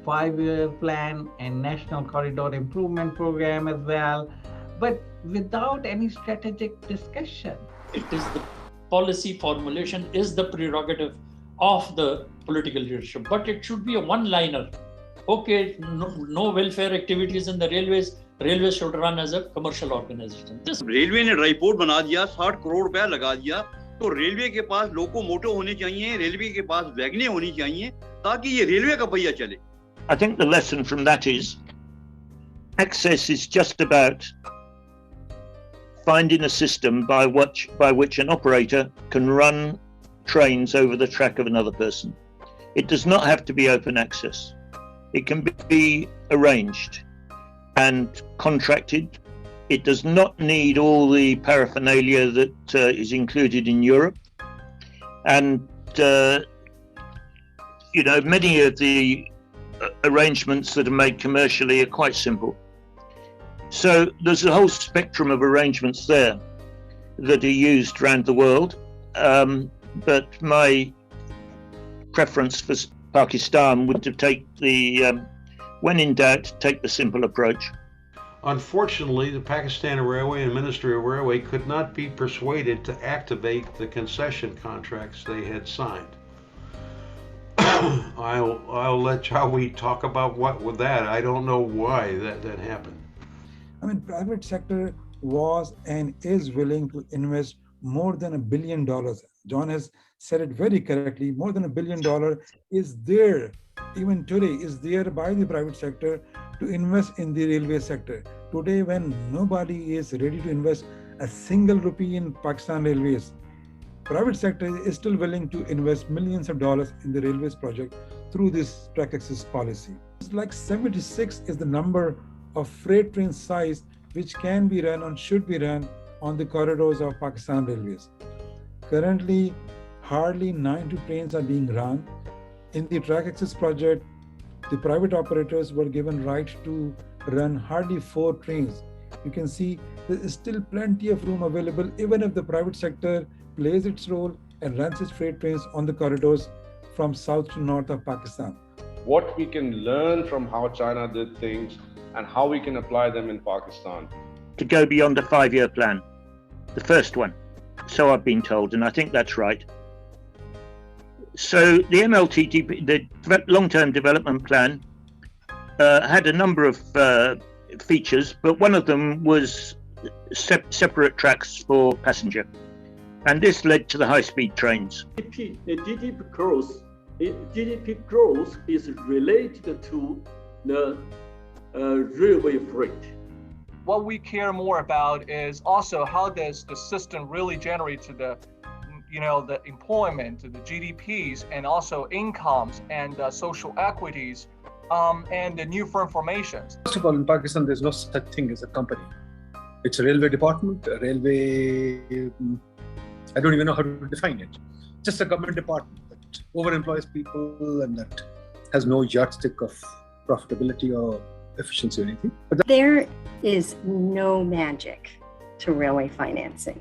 5-year plan and National Corridor Improvement Program as well, but without any strategic discussion. It is the policy formulation is the prerogative of the political leadership, but it should be a one-liner. Okay, no welfare activities in the railways. Railways should run as a commercial organization. This railway ने dry port बना दिया, 60 करोड़ रुपया लगा दिया, तो railway के पास locomotive होने चाहिए, रेलवे के पास वैगनें होनी चाहिए, ताकि ये रेलवे का पहिया चले. I think the lesson from that is access is just about finding a system by which an operator can run trains over the track of another person. It does not have to be open access. It can be arranged and contracted. It does not need all the paraphernalia that is included in Europe. And, many of the arrangements that are made commercially are quite simple. So there's a whole spectrum of arrangements there that are used around the world. But my preference for Pakistan would to take when in doubt, take the simple approach. Unfortunately, the Pakistan Railway and Ministry of Railway could not be persuaded to activate the concession contracts they had signed. I'll let Chawi talk about what with that. I don't know why that happened. I mean, private sector was and is willing to invest more than $1 billion. John has said it very correctly. More than $1 billion is there, even today, is there by the private sector to invest in the railway sector. Today, when nobody is ready to invest a single rupee in Pakistan Railways, private sector is still willing to invest millions of dollars in the railways project through this track access policy. It's like 76 is the number of freight train size which can be run and should be run on the corridors of Pakistan Railways. Currently, hardly 90 trains are being run. In the track access project, the private operators were given right to run hardly 4 trains. You can see there is still plenty of room available even if the private sector plays its role and runs its freight trains on the corridors from south to north of Pakistan. What we can learn from how China did things and how we can apply them in Pakistan. To go beyond a 5-year plan, the first one. So I've been told, and I think that's right. So the MLTTP, the long-term development plan, had a number of features, but one of them was separate tracks for passenger. And this led to the high-speed trains. GDP growth is related to the railway freight. What we care more about is also how does the system really generate the the employment, the GDPs, and also incomes and social equities, and the new formations. First of all, in Pakistan, there's no such thing as a company. It's a railway department, a railway, I don't even know how to define it. Just a government department that overemploys people and that has no yardstick of profitability or efficiency or anything. But there is no magic to railway financing.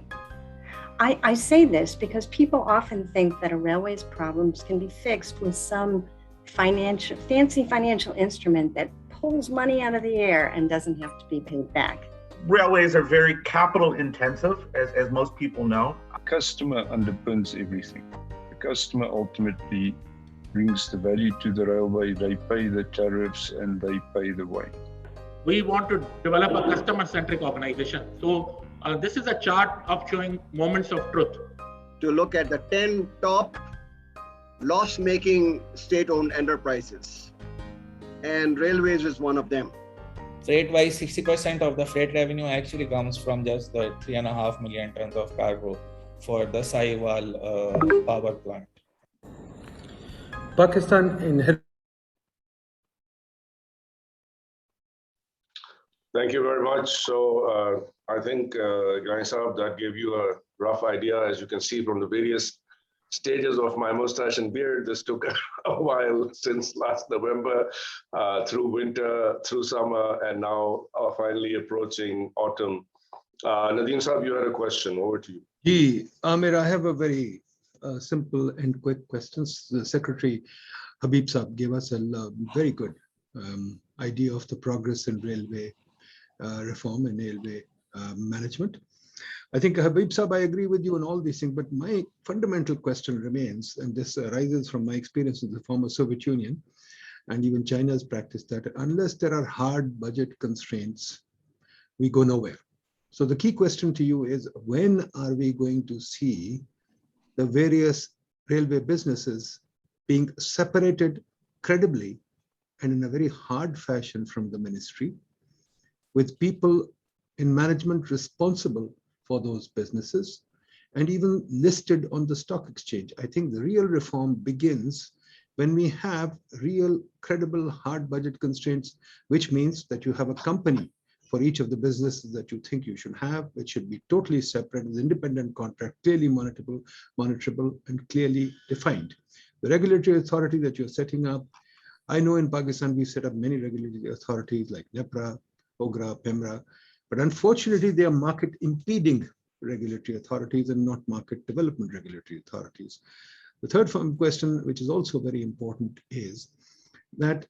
I say this because people often think that a railway's problems can be fixed with some fancy financial instrument that pulls money out of the air and doesn't have to be paid back. Railways are very capital intensive, as most people know. Customer underpins everything. The customer ultimately brings the value to the railway. They pay the tariffs and they pay the way. We want to develop a customer-centric organization. So this is a chart of showing moments of truth. To look at the 10 top loss-making state-owned enterprises, and railways is one of them. Freight-wise, 60% of the freight revenue actually comes from just the 3.5 million tons of cargo for the Sahiwal power plant. Pakistan inherited. Thank you very much. So I think, Gilani Sahab, that gave you a rough idea. As you can see from the various stages of my mustache and beard, this took a while since last November, through winter, through summer, and now finally approaching autumn. Nadeem Sahab, you had a question. Over to you. Amir, I have a very simple and quick questions. The Secretary Habib Sahab gave us a very good idea of the progress in railway reform and railway management. I think Habib Sahab, I agree with you on all these things, but my fundamental question remains, and this arises from my experience in the former Soviet Union and even China's practice, that unless there are hard budget constraints, we go nowhere. So the key question to you is, when are we going to see the various railway businesses being separated credibly and in a very hard fashion from the ministry, with people in management responsible for those businesses and even listed on the stock exchange? I think the real reform begins when we have real, credible, hard budget constraints, which means that you have a company for each of the businesses that you think you should have. It should be totally separate, with independent contract, clearly monitorable, and clearly defined. The regulatory authority that you're setting up, I know in Pakistan we set up many regulatory authorities like NEPRA, OGRA, PEMRA, but unfortunately they are market impeding regulatory authorities and not market development regulatory authorities. The third question, which is also very important, is that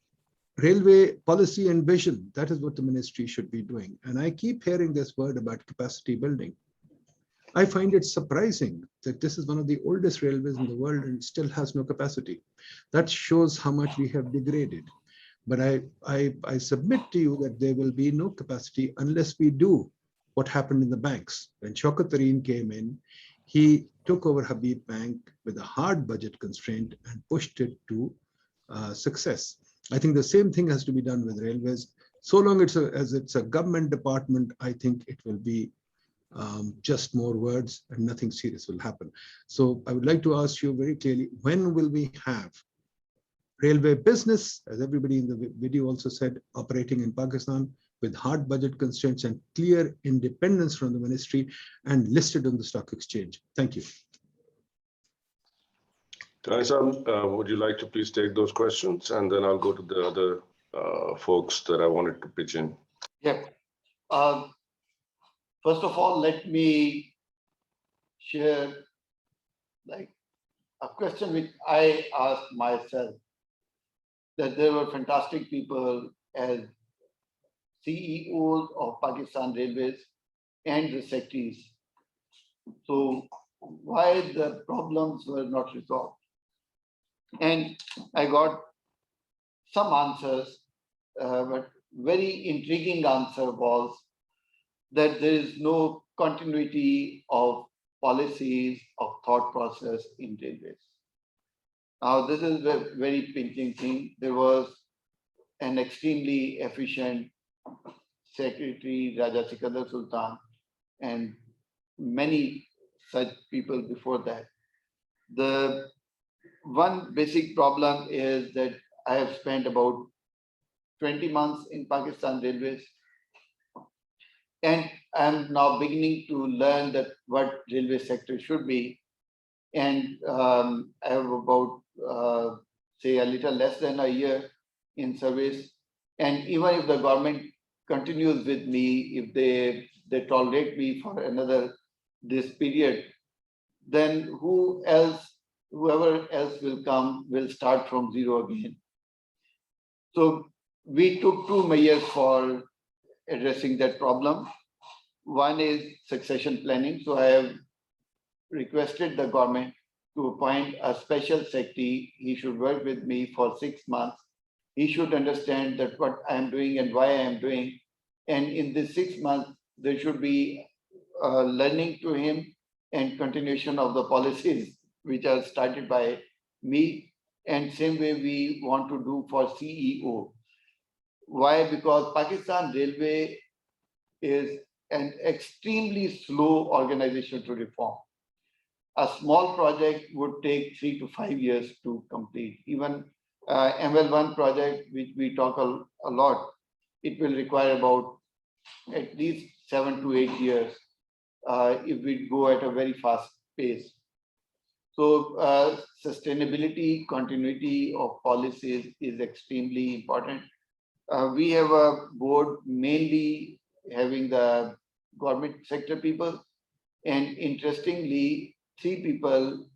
railway policy and vision, that is what the ministry should be doing. And I keep hearing this word about capacity building. I find it surprising that this is one of the oldest railways in the world and still has no capacity. That shows how much we have degraded. But I submit to you that there will be no capacity unless we do what happened in the banks. When Shaukat Tareen came in, he took over Habib Bank with a hard budget constraint and pushed it to success. I think the same thing has to be done with railways. So long as it's a government department, I think it will be just more words and nothing serious will happen. So I would like to ask you very clearly, when will we have railway business, as everybody in the video also said, operating in Pakistan with hard budget constraints and clear independence from the ministry and listed on the stock exchange? Thank you. Gilani, would you like to please take those questions, and then I'll go to the other folks that I wanted to pitch in. Yeah. First of all, let me share like a question which I asked myself, that there were fantastic people as CEOs of Pakistan Railways and the secretaries. So why the problems were not resolved? And I got some answers, but very intriguing answer was that there is no continuity of policies, of thought process in railways. Now, this is a very pinching thing. There was an extremely efficient secretary, Raja Sikandar Sultan, and many such people before that. The one basic problem is that I have spent about 20 months in Pakistan Railways, and I'm now beginning to learn that what railway sector should be. And I have about, say, a little less than a year in service. And even if the government continues with me, if they tolerate me for another this period, then whoever else will come will start from zero again. So we took two measures for addressing that problem. One is succession planning. So I have requested the government to appoint a special secretary. He should work with me for 6 months. He should understand that what I am doing and why I am doing. And in this 6 months, there should be learning to him and continuation of the policies which are started by me. And same way we want to do for CEO. Why? Because Pakistan Railway is an extremely slow organization to reform. A small project would take 3 to 5 years to complete. Even ML1 project, which we talk a lot, it will require about at least 7 to 8 years if we go at a very fast pace. So sustainability, continuity of policies is extremely important. We have a board mainly having the government sector people, and interestingly, 3 people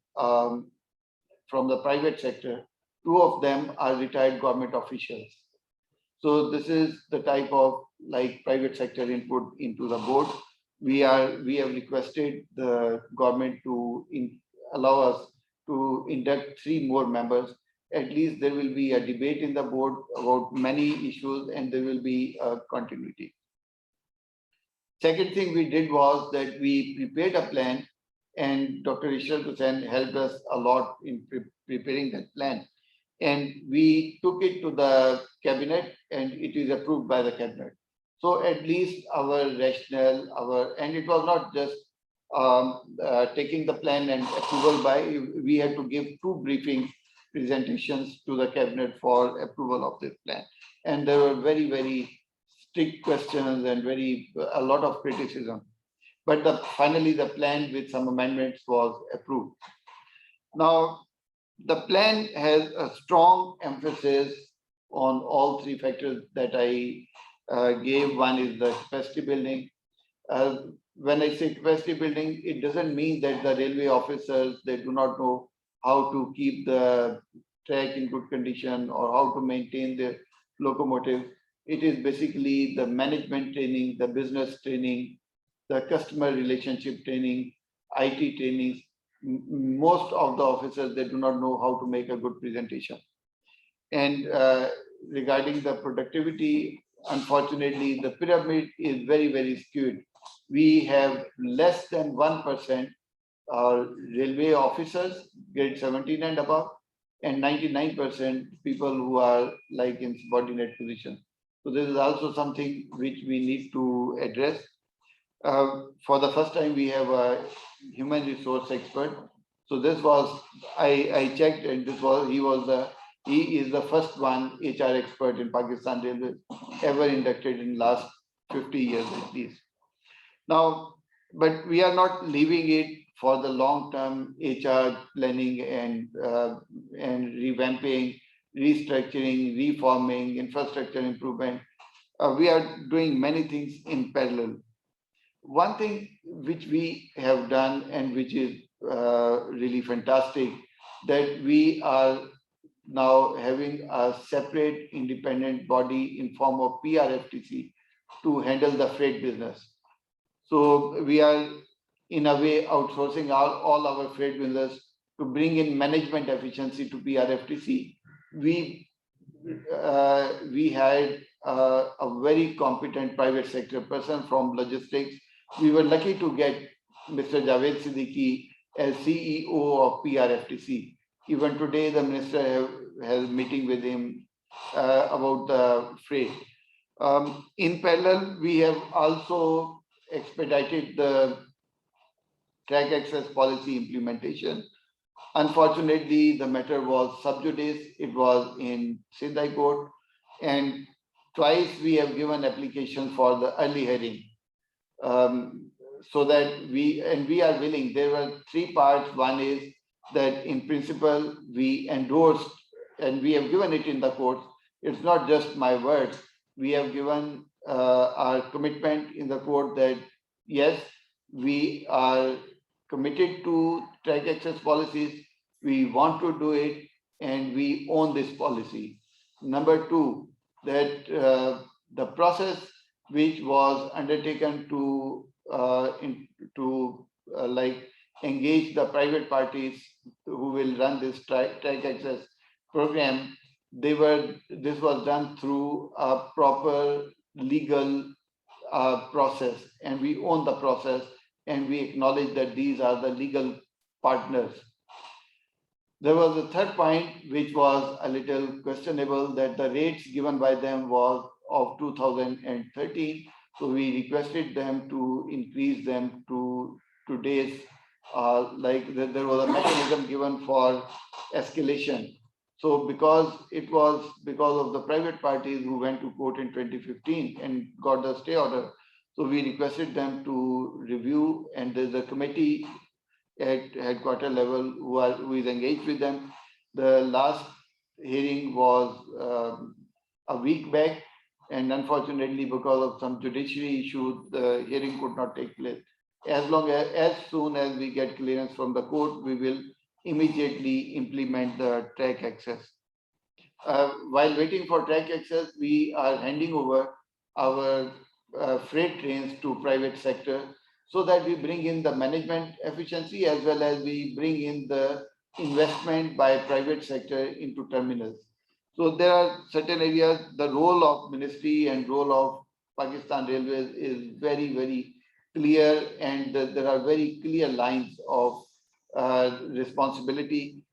from the private sector. 2 of them are retired government officials. So this is the type of like private sector input into the board. We have requested the government to allow us to induct 3 more members. At least there will be a debate in the board about many issues, and there will be a continuity. Second thing we did was that we prepared a plan, and Dr. Ishrat Hussain helped us a lot in preparing that plan. And we took it to the cabinet, and it is approved by the cabinet. So at least our rationale, and it was not just taking the plan and approval by, we had to give 2 briefing presentations to the cabinet for approval of this plan. And there were very, very strict questions and a lot of criticism. But finally, the plan with some amendments was approved. Now, the plan has a strong emphasis on all 3 factors that I gave. One is the capacity building. When I say capacity building, it doesn't mean that the railway officers, they do not know how to keep the track in good condition or how to maintain the locomotive. It is basically the management training, the business training, the customer relationship training, IT trainings. Most of the officers, they do not know how to make a good presentation. And regarding the productivity, unfortunately, the pyramid is very, very skewed. We have less than 1% railway officers, grade 17 and above, and 99% people who are like in subordinate positions. So this is also something which we need to address. For the first time, we have a human resource expert. So this was, I checked, and he is the first one HR expert in Pakistan Railways ever inducted in last 50 years at least. Now, but we are not leaving it for the long-term HR planning and revamping, restructuring, reforming, infrastructure improvement. We are doing many things in parallel. One thing which we have done and which is really fantastic, that we are now having a separate independent body in form of PRFTC to handle the freight business. So we are in a way outsourcing all our freight business to bring in management efficiency to PRFTC. We had a very competent private sector person from logistics. We were lucky to get Mr. Javed Siddiqui as CEO of PRFTC. Even today, the minister has a meeting with him about the freight. In parallel, we have also expedited the track access policy implementation. Unfortunately, the matter was sub judice. It was in Sindh High Court, and twice we have given application for the early hearing, so that we are willing. There were three parts. One is that in principle we endorsed, and we have given it in the courts. It's not just my words. We have given our commitment in the court that yes, we are committed to track access policies. We want to do it, and we own this policy. Number two, that the process which was undertaken to like engage the private parties who will run this track access program, this was done through a proper legal process, and we own the process, and we acknowledge that these are the legal partners. There was a third point which was a little questionable, that the rates given by them was of 2013. So we requested them to increase them to today's, there was a mechanism given for escalation. So because of the private parties who went to court in 2015 and got the stay order, so we requested them to review, and there's a committee at headquarter level who is engaged with them. The last hearing was a week back, and unfortunately, because of some judiciary issue, the hearing could not take place. As soon as we get clearance from the court, we will immediately implement the track access. While waiting for track access, we are handing over our freight trains to private sector, so that we bring in the management efficiency as well as we bring in the investment by private sector into terminals. So there are certain areas, the role of ministry and role of Pakistan Railways is very, very clear, and there are very clear lines of responsibility.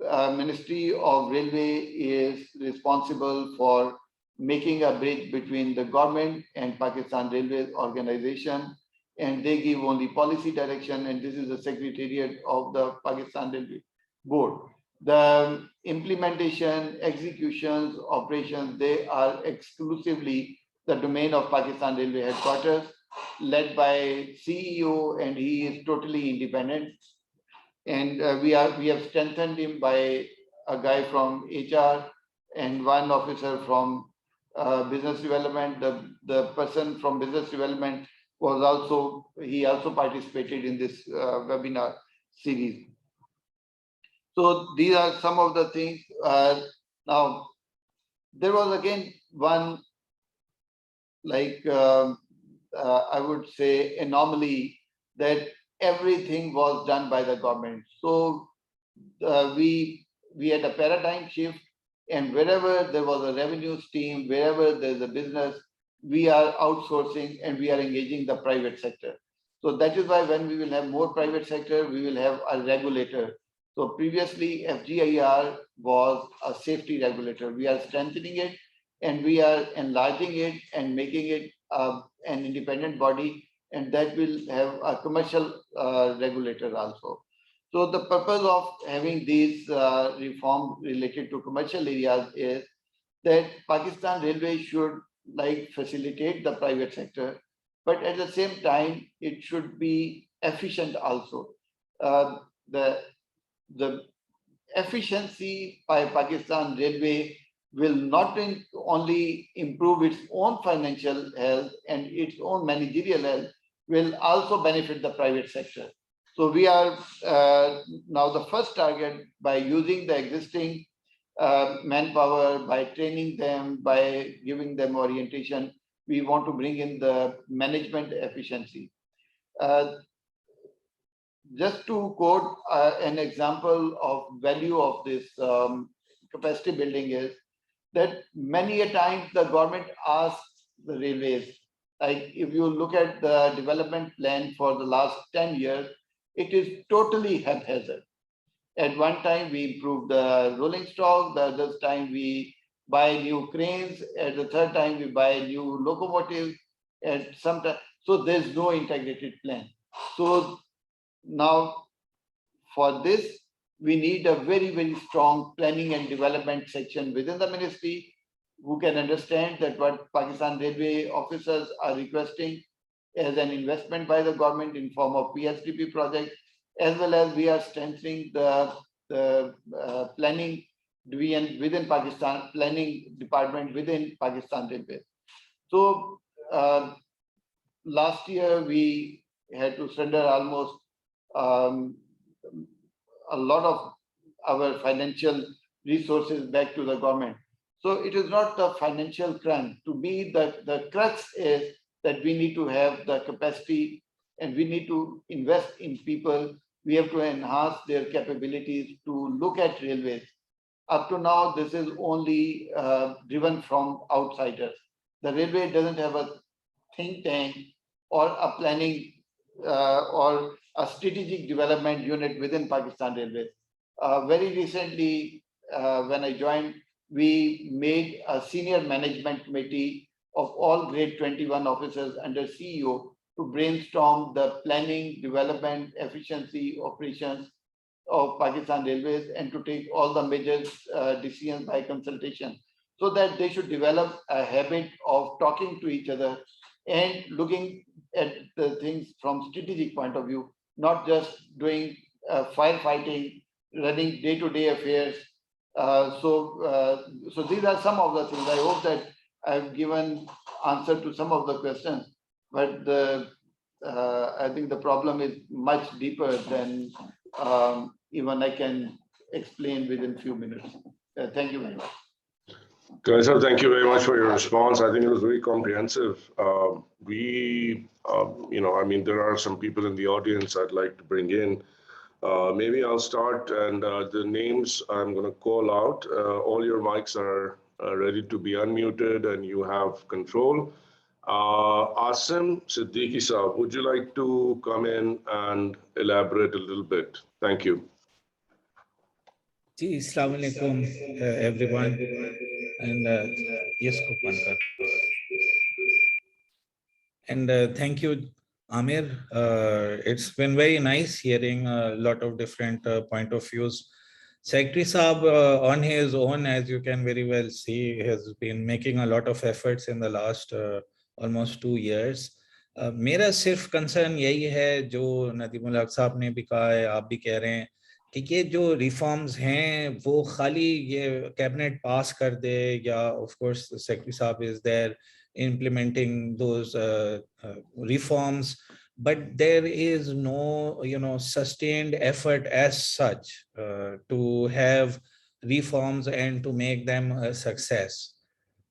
Ministry of Railway is responsible for making a bridge between the government and Pakistan Railways organization, and they give only policy direction, and this is the secretariat of the Pakistan Railway Board. The implementation, executions, operations, they are exclusively the domain of Pakistan Railway headquarters, led by CEO, and he is totally independent. And we have strengthened him by a guy from HR and one officer from business development. The person from business development he also participated in this webinar series. So these are some of the things. Now, there was again one, I would say, anomaly, that everything was done by the government. So we had a paradigm shift, and wherever there was a revenue stream, wherever there's a business, we are outsourcing and we are engaging the private sector. So that is why when we will have more private sector, we will have a regulator. So previously, FGIR was a safety regulator. We are strengthening it, and we are enlarging it and making it an independent body, and that will have a commercial regulator also. So the purpose of having these reforms related to commercial areas is that Pakistan Railways should facilitate the private sector, but at the same time, it should be efficient also. The efficiency by Pakistan Railway will not only improve its own financial health and its own managerial health, will also benefit the private sector. So we are now the first target, by using the existing manpower, by training them, by giving them orientation, we want to bring in the management efficiency. Just to quote an example of value of this capacity building is that many a times the government asks the railways, like if you look at the development plan for the last 10 years, it is totally haphazard. At one time, we improve the rolling stock. The other time, we buy new cranes. At the third time, we buy new locomotives. At some time, so there's no integrated plan. So now, for this, we need a very, very strong planning and development section within the ministry who can understand that what Pakistan Railway officers are requesting as an investment by the government in form of PSDP project, as well as we are strengthening the planning division within Pakistan, planning department within Pakistan Railway. So last year we had to surrender almost a lot of our financial resources back to the government. So it is not the financial crunch. To me, the crux is that we need to have the capacity and we need to invest in people. We have to enhance their capabilities to look at railways. Up to now, this is only driven from outsiders. The railway doesn't have a think tank or a planning or a strategic development unit within Pakistan Railways. Very recently, when I joined, we made a senior management committee of all grade 21 officers under CEO to brainstorm the planning, development, efficiency, operations of Pakistan Railways and to take all the major decisions by consultation, so that they should develop a habit of talking to each other and looking at the things from strategic point of view, not just doing firefighting, running day-to-day affairs. So these are some of the things. I hope that I've given answer to some of the questions, but I think the problem is much deeper than even I can explain within few minutes. Thank you very much. Sir, thank you very much for your response. I think it was very comprehensive. I mean, there are some people in the audience I'd like to bring in. Maybe I'll start, and the names I'm going to call out. All your mics are ready to be unmuted, and you have control. Asim Siddiqui Saab, would you like to come in and elaborate a little bit? Thank you. Ji, Assalamu alaikum, everyone. And yes, Kupankar. And thank you, Amir. It's been very nice hearing a lot of different point of views. Secretary Saab, on his own, as you can very well see, has been making a lot of efforts in the last almost 2 years. मेरा सिर्फ concern यही है जो नदीमुल-हक साहब ने भी कहा है, आप भी कह रहे हैं कि ये जो रिफॉर्म्स हैं वो खाली ये कैबिनेट पास कर दे, या ऑफ कोर्स सेक्रेटरी साहब is there implementing those reforms, but there is no sustained effort as such to have reforms and to make them a success.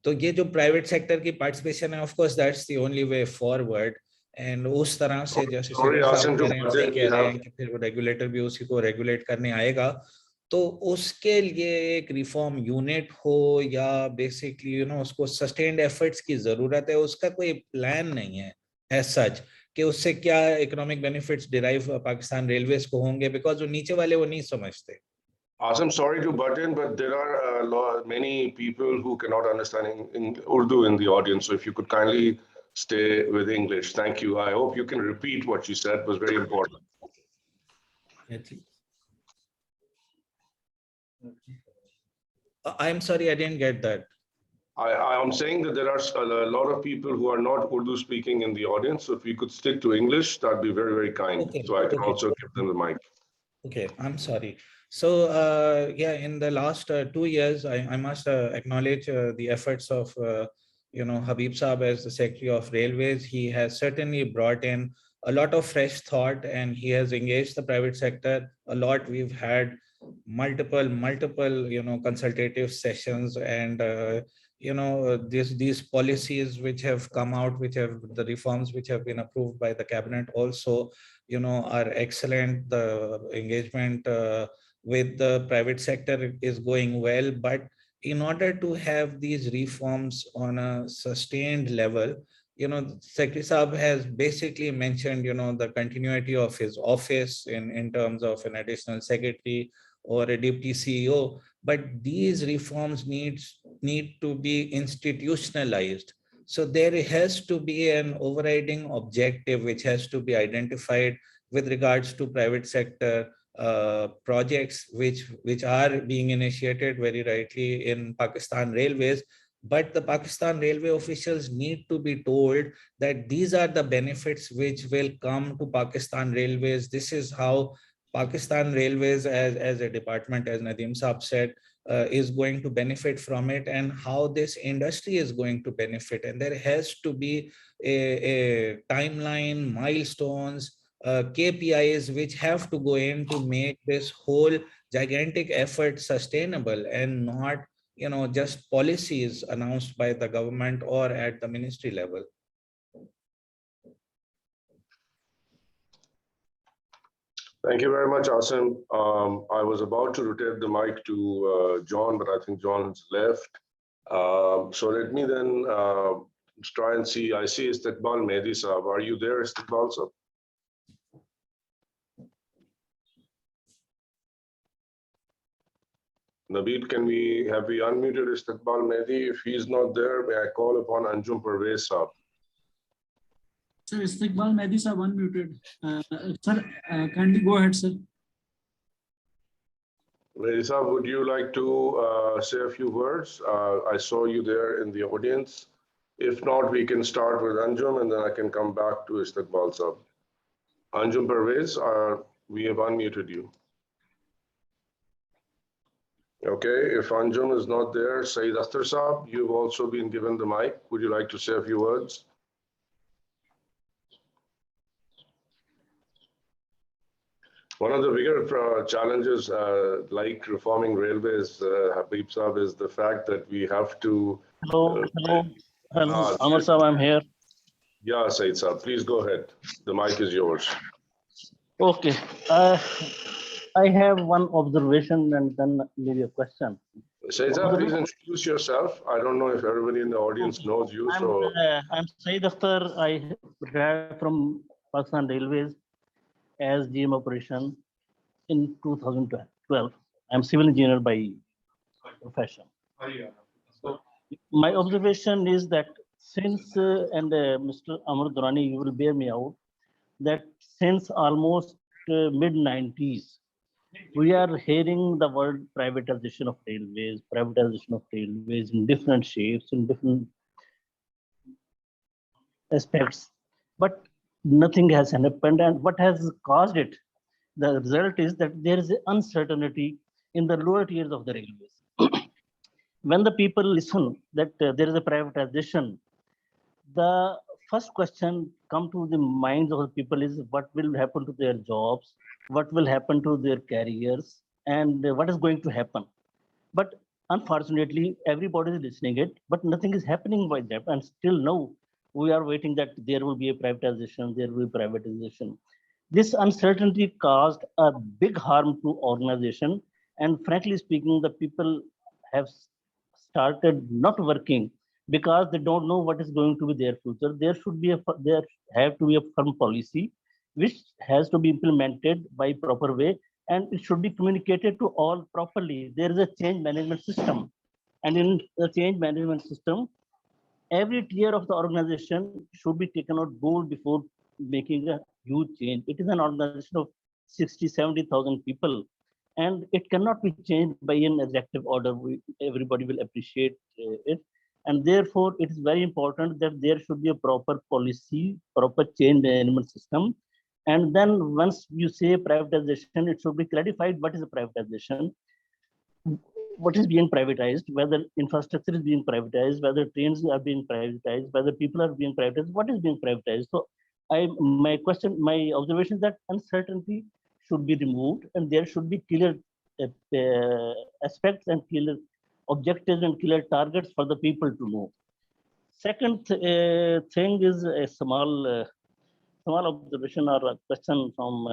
तो ये जो प्राइवेट सेक्टर की पार्टिसिपेशन है, of course that's the only way forward, and उस तरह से जैसे कह रहे हैं कि फिर रेगुलेटर भी उसी को रेगुलेट करने आएगा, तो उसके लिए एक रिफॉर्म यूनिट हो या बेसिकली उसको सस्टेन्ड एफर्ट्स की जरूरत है. उसका कोई प्लान नहीं है एज सच कि उससे क्या economic benefits derive Pakistan railways को होंगे, बिकॉज वो नीचे वाले वो नहीं समझते. Asim, sorry to butt in, but there are many people who cannot understand in Urdu in the audience. So if you could kindly stay with English. Thank you. I hope you can repeat what you said. It was very important. I'm sorry, I didn't get that. I'm saying that there are a lot of people who are not Urdu speaking in the audience. So if you could stick to English, that'd be very, very kind. Okay. So I can also give them the mic. Okay, I'm sorry. So yeah, in the last 2 years, I must acknowledge the efforts of Habib Saab as the Secretary of Railways. He has certainly brought in a lot of fresh thought, and he has engaged the private sector a lot. We've had multiple consultative sessions, and these policies which have come out, the reforms which have been approved by the cabinet also are excellent. The engagement with the private sector is going well, but in order to have these reforms on a sustained level, Secretary Saab has basically mentioned the continuity of his office in terms of an additional secretary or a deputy CEO, but these reforms need to be institutionalized. So there has to be an overriding objective which has to be identified with regards to private sector projects which are being initiated very rightly in Pakistan Railways. But the Pakistan Railway officials need to be told that these are the benefits which will come to Pakistan Railways. This is how Pakistan Railways as a department, as Nadeem Saab said, is going to benefit from it, and how this industry is going to benefit. And there has to be a timeline, milestones, KPIs which have to go in to make this whole gigantic effort sustainable, and not just policies announced by the government or at the ministry level. Thank you very much, Asim. I was about to rotate the mic to John, but I think John's left. So let me then try and see. I see Istiqbal Mehdi Saab. Are you there, Istiqbal Saab? Nabil, have we unmuted Istiqbal Mehdi? If he's not there, may I call upon Anjum Parvez Saab? Sir, Istiqbal Mehdi Saab unmuted. Sir, kindly go ahead, sir. Mehdi Saab, would you like to say a few words? I saw you there in the audience. If not, we can start with Anjum and then I can come back to Istiqbal Saab. Anjum Parvez, we have unmuted you. Okay, if Anjum is not there, Saeed Akhtar Saab, you've also been given the mic. Would you like to say a few words? One of the bigger challenges, like reforming railways, Habib Saab, is the fact that we have to... Hello, Amar Saab, I'm here. Yeah, Saeed Saab, please go ahead. The mic is yours. Okay. I have one observation and then maybe a question. Saeed Saab, please introduce yourself. I don't know if everybody in the audience knows you. I'm Saeed Akhtar. I retired from Pakistan Railways as GM operation in 2012. I'm civil engineer by profession. So my observation is that since, and Mr. Amar Durrani, you will bear me out, that since almost mid-90s, we are hearing the word privatization of railways in different shapes, in different aspects, but nothing has happened. And what has caused it? The result is that there is uncertainty in the lower tiers of the railways. When the people listen that there is a privatization, the first question come to the minds of the people is what will happen to their jobs, what will happen to their careers, and what is going to happen. But unfortunately, everybody is listening it, but nothing is happening by that. And still now, we are waiting that there will be a privatization, there will be privatization. This uncertainty caused a big harm to organization. And frankly speaking, the people have started not working because they don't know what is going to be their future. There have to be a firm policy which has to be implemented by proper way, and it should be communicated to all properly. There is a change management system, and in the change management system, every tier of the organization should be taken on board before making a huge change. It is an organization of 60,000-70,000 people, and it cannot be changed by an executive order. Everybody will appreciate it. And therefore, it is very important that there should be a proper policy, proper change management system. And then once you say privatization, it should be clarified what is a privatization, what is being privatized, whether infrastructure is being privatized, whether trains are being privatized, whether people are being privatized, what is being privatized. So my observation is that uncertainty should be removed, and there should be clear aspects and clear objectives and clear targets for the people to know. Second thing is a small observation or a question from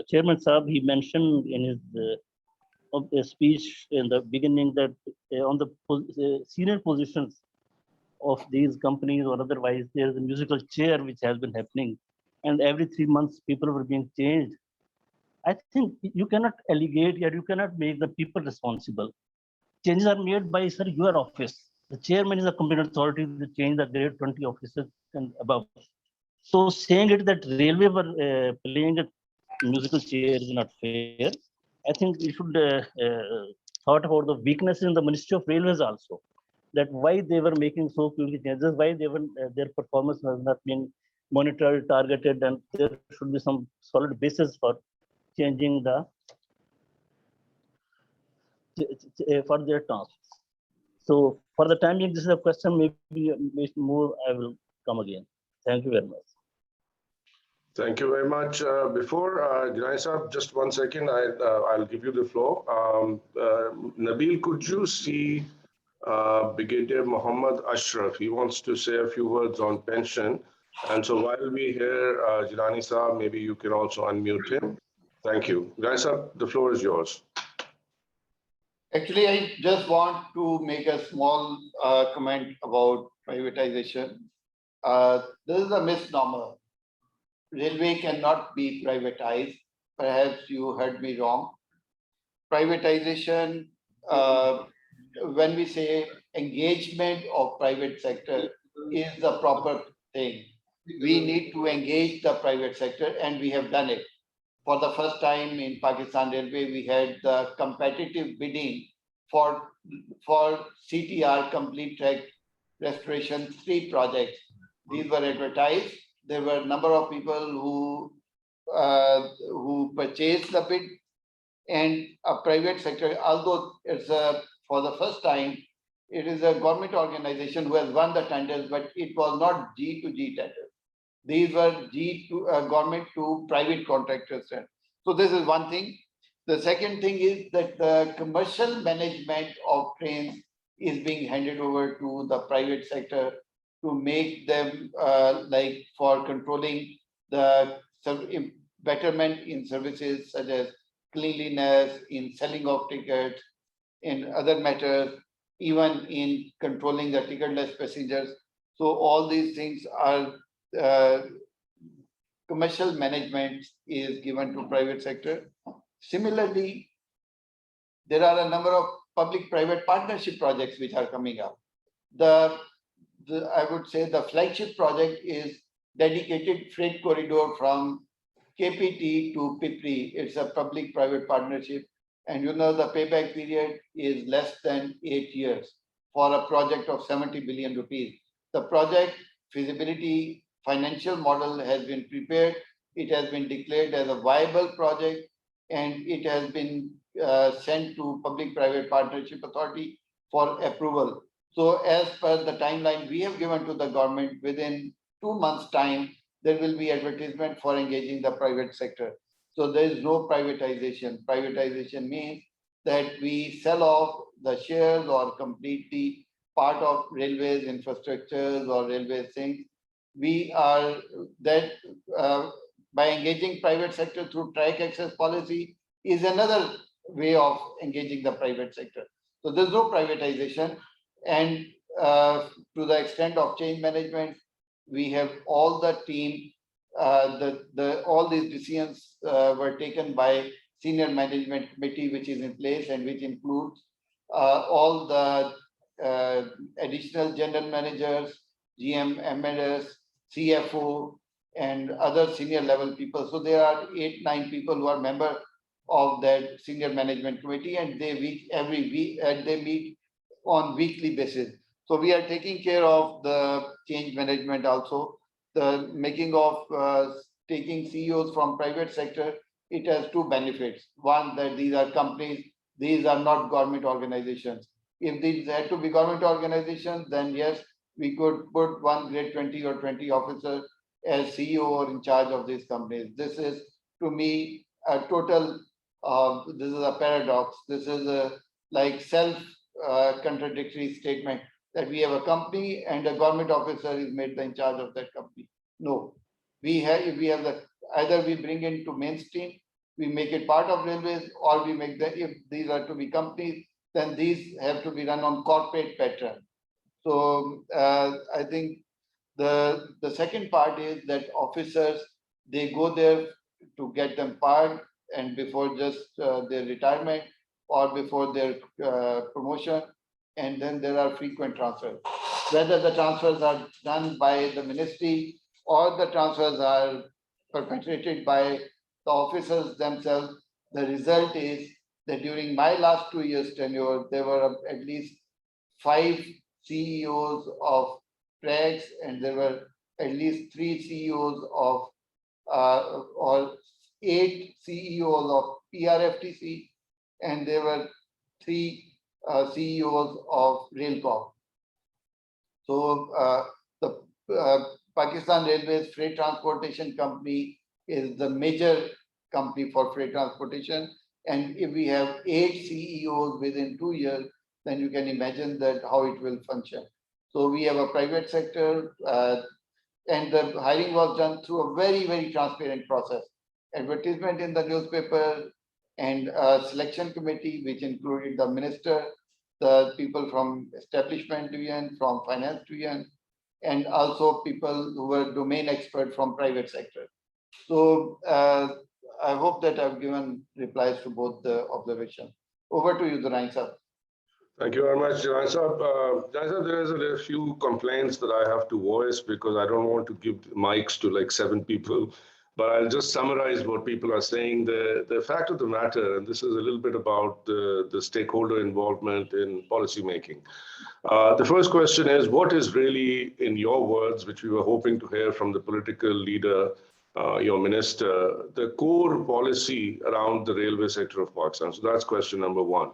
Chairman Saab. He mentioned in his speech in the beginning that on the senior positions of these companies or otherwise, there is a musical chair which has been happening, and every 3 months people were being changed. I think you cannot allegate or you cannot make the people responsible. Changes are made by, sir, your office. The chairman is a competent authority to change the grade 20 officers and above. So saying it that railway were playing a musical chair is not fair. I think we should thought about the weaknesses in the Ministry of Railways also. That why they were making so quickly changes, why they were their performance has not been monitored, targeted, and there should be some solid basis for changing the for their tasks. So for the time being, this is a question. Maybe more I will come again. Thank you very much. Thank you very much. Before Gilani sir, just 1 second, I'll give you the floor. Nabil, could you see Brigadier Muhammad Ashraf? He wants to say a few words on pension. And so while we hear Gilani sir, maybe you can also unmute him. Thank you. Gilani sir, the floor is yours. Actually, I just want to make a small comment about privatization. This is a misnomer. Railway cannot be privatized. Perhaps you heard me wrong. Privatization, when we say engagement of private sector is the proper thing. We need to engage the private sector, and we have done it. For the first time in Pakistan Railway, we had the competitive bidding for CTR, complete track restoration, 3 projects. These were advertised. There were a number of people who purchased the bid, and a private sector, although it's for the first time, it is a government organization who has won the tenders, but it was not G to G tenders. These were G to government to private contractors. So this is one thing. The second thing is that the commercial management of trains is being handed over to the private sector to make them like for controlling the betterment in services such as cleanliness, in selling of tickets, in other matters, even in controlling the ticketless passengers. So all these things are commercial management is given to private sector. Similarly, there are a number of public-private partnership projects which are coming up. I would say the flagship project is dedicated freight corridor from KPT to Pipri. It's a public-private partnership. And you know the payback period is less than 8 years for a project of 70 billion rupees. The project feasibility financial model has been prepared. It has been declared as a viable project, and it has been sent to Public-Private Partnership Authority for approval. So as per the timeline we have given to the government, within 2 months' time, there will be advertisement for engaging the private sector. So there is no privatization. Privatization means that we sell off the shares or completely part of railways infrastructures or railway things. We are that by engaging private sector through track access policy is another way of engaging the private sector. So there's no privatization. And to the extent of change management, we have all the team, all these decisions were taken by senior management committee, which is in place and which includes all the additional general managers, GM, MNS, CFO, and other senior level people. So there are 8-9 people who are members of that senior management committee, and they meet every week, and they meet on weekly basis. So we are taking care of the change management also. The making of taking CEOs from private sector, it has 2 benefits. One, that these are companies, these are not government organizations. If these had to be government organizations, then yes, we could put one grade 20 or 20 officer as CEO or in charge of these companies. This is, to me, a total, this is a paradox. This is a like self-contradictory statement that we have a company and a government officer is made in charge of that company. No, we have the, either we bring into mainstream, we make it part of railways, or we make the, if these are to be companies, then these have to be run on corporate pattern. So I think the second part is that officers, they go there to get them parked, and before just their retirement or before their promotion, and then there are frequent transfers. Whether the transfers are done by the ministry or the transfers are perpetrated by the officers themselves, the result is that during my last 2 years tenure, there were at least 5 CEOs of PRAGs, and there were at least 3 CEOs of or 8 CEOs of PRFTC, and there were 3 CEOs of Railcorp. So the Pakistan Railways Freight Transportation Company is the major company for freight transportation. And if we have 8 CEOs within 2 years, then you can imagine that how it will function. So we have a private sector, and the hiring was done through a very, very transparent process. Advertisement in the newspaper and a selection committee, which included the minister, the people from establishment division, from finance division, and also people who were domain expert from private sector. So I hope that I've given replies to both the observations. Over to you, Gilani sir. Thank you very much, Gilani sir. There is a few complaints that I have to voice because I don't want to give mics to like 7 people, but I'll just summarize what people are saying. The fact of the matter, and this is a little bit about the stakeholder involvement in policy making. The first question is, what is really, in your words, which we were hoping to hear from the political leader, your minister, the core policy around the railway sector of Pakistan? So that's question number 1.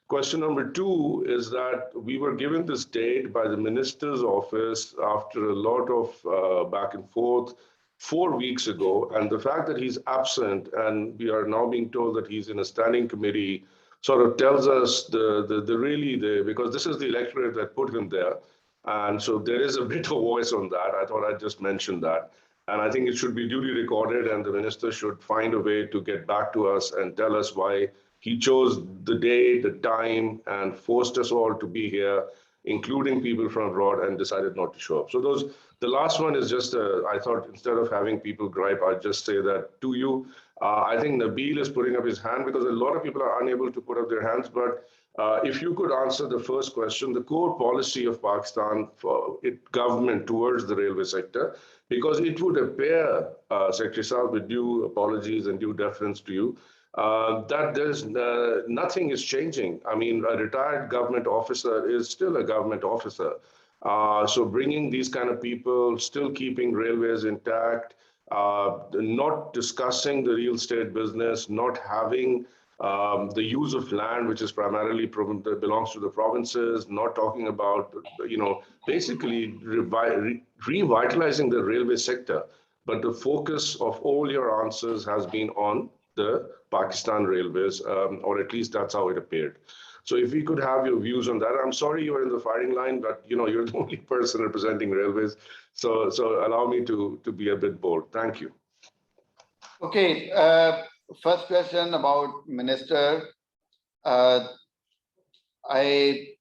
Question number 2 is that we were given this date by the minister's office after a lot of back and forth 4 weeks ago. And the fact that he's absent and we are now being told that he's in a standing committee sort of tells us because this is the electorate that put him there. And so there is a bit of voice on that. I thought I'd just mention that. And I think it should be duly recorded, and the minister should find a way to get back to us and tell us why he chose the day, the time, and forced us all to be here, including people from abroad, and decided not to show up. So the last one is just, I thought instead of having people gripe, I'd just say that to you. I think Nabil is putting up his hand because a lot of people are unable to put up their hands. But if you could answer the first question, the core policy of Pakistan for government towards the railway sector, because it would appear, Secretary Saab, with due apologies and due deference to you, that there's nothing is changing. I mean, a retired government officer is still a government officer. So bringing these kind of people, still keeping railways intact, not discussing the real estate business, not having the use of land, which is primarily belongs to the provinces, not talking about, basically revitalizing the railway sector. But the focus of all your answers has been on the Pakistan Railways, or at least that's how it appeared. So if we could have your views on that. I'm sorry you were in the firing line, but you're the only person representing railways. So allow me to be a bit bold. Thank you. Okay, first question about minister. I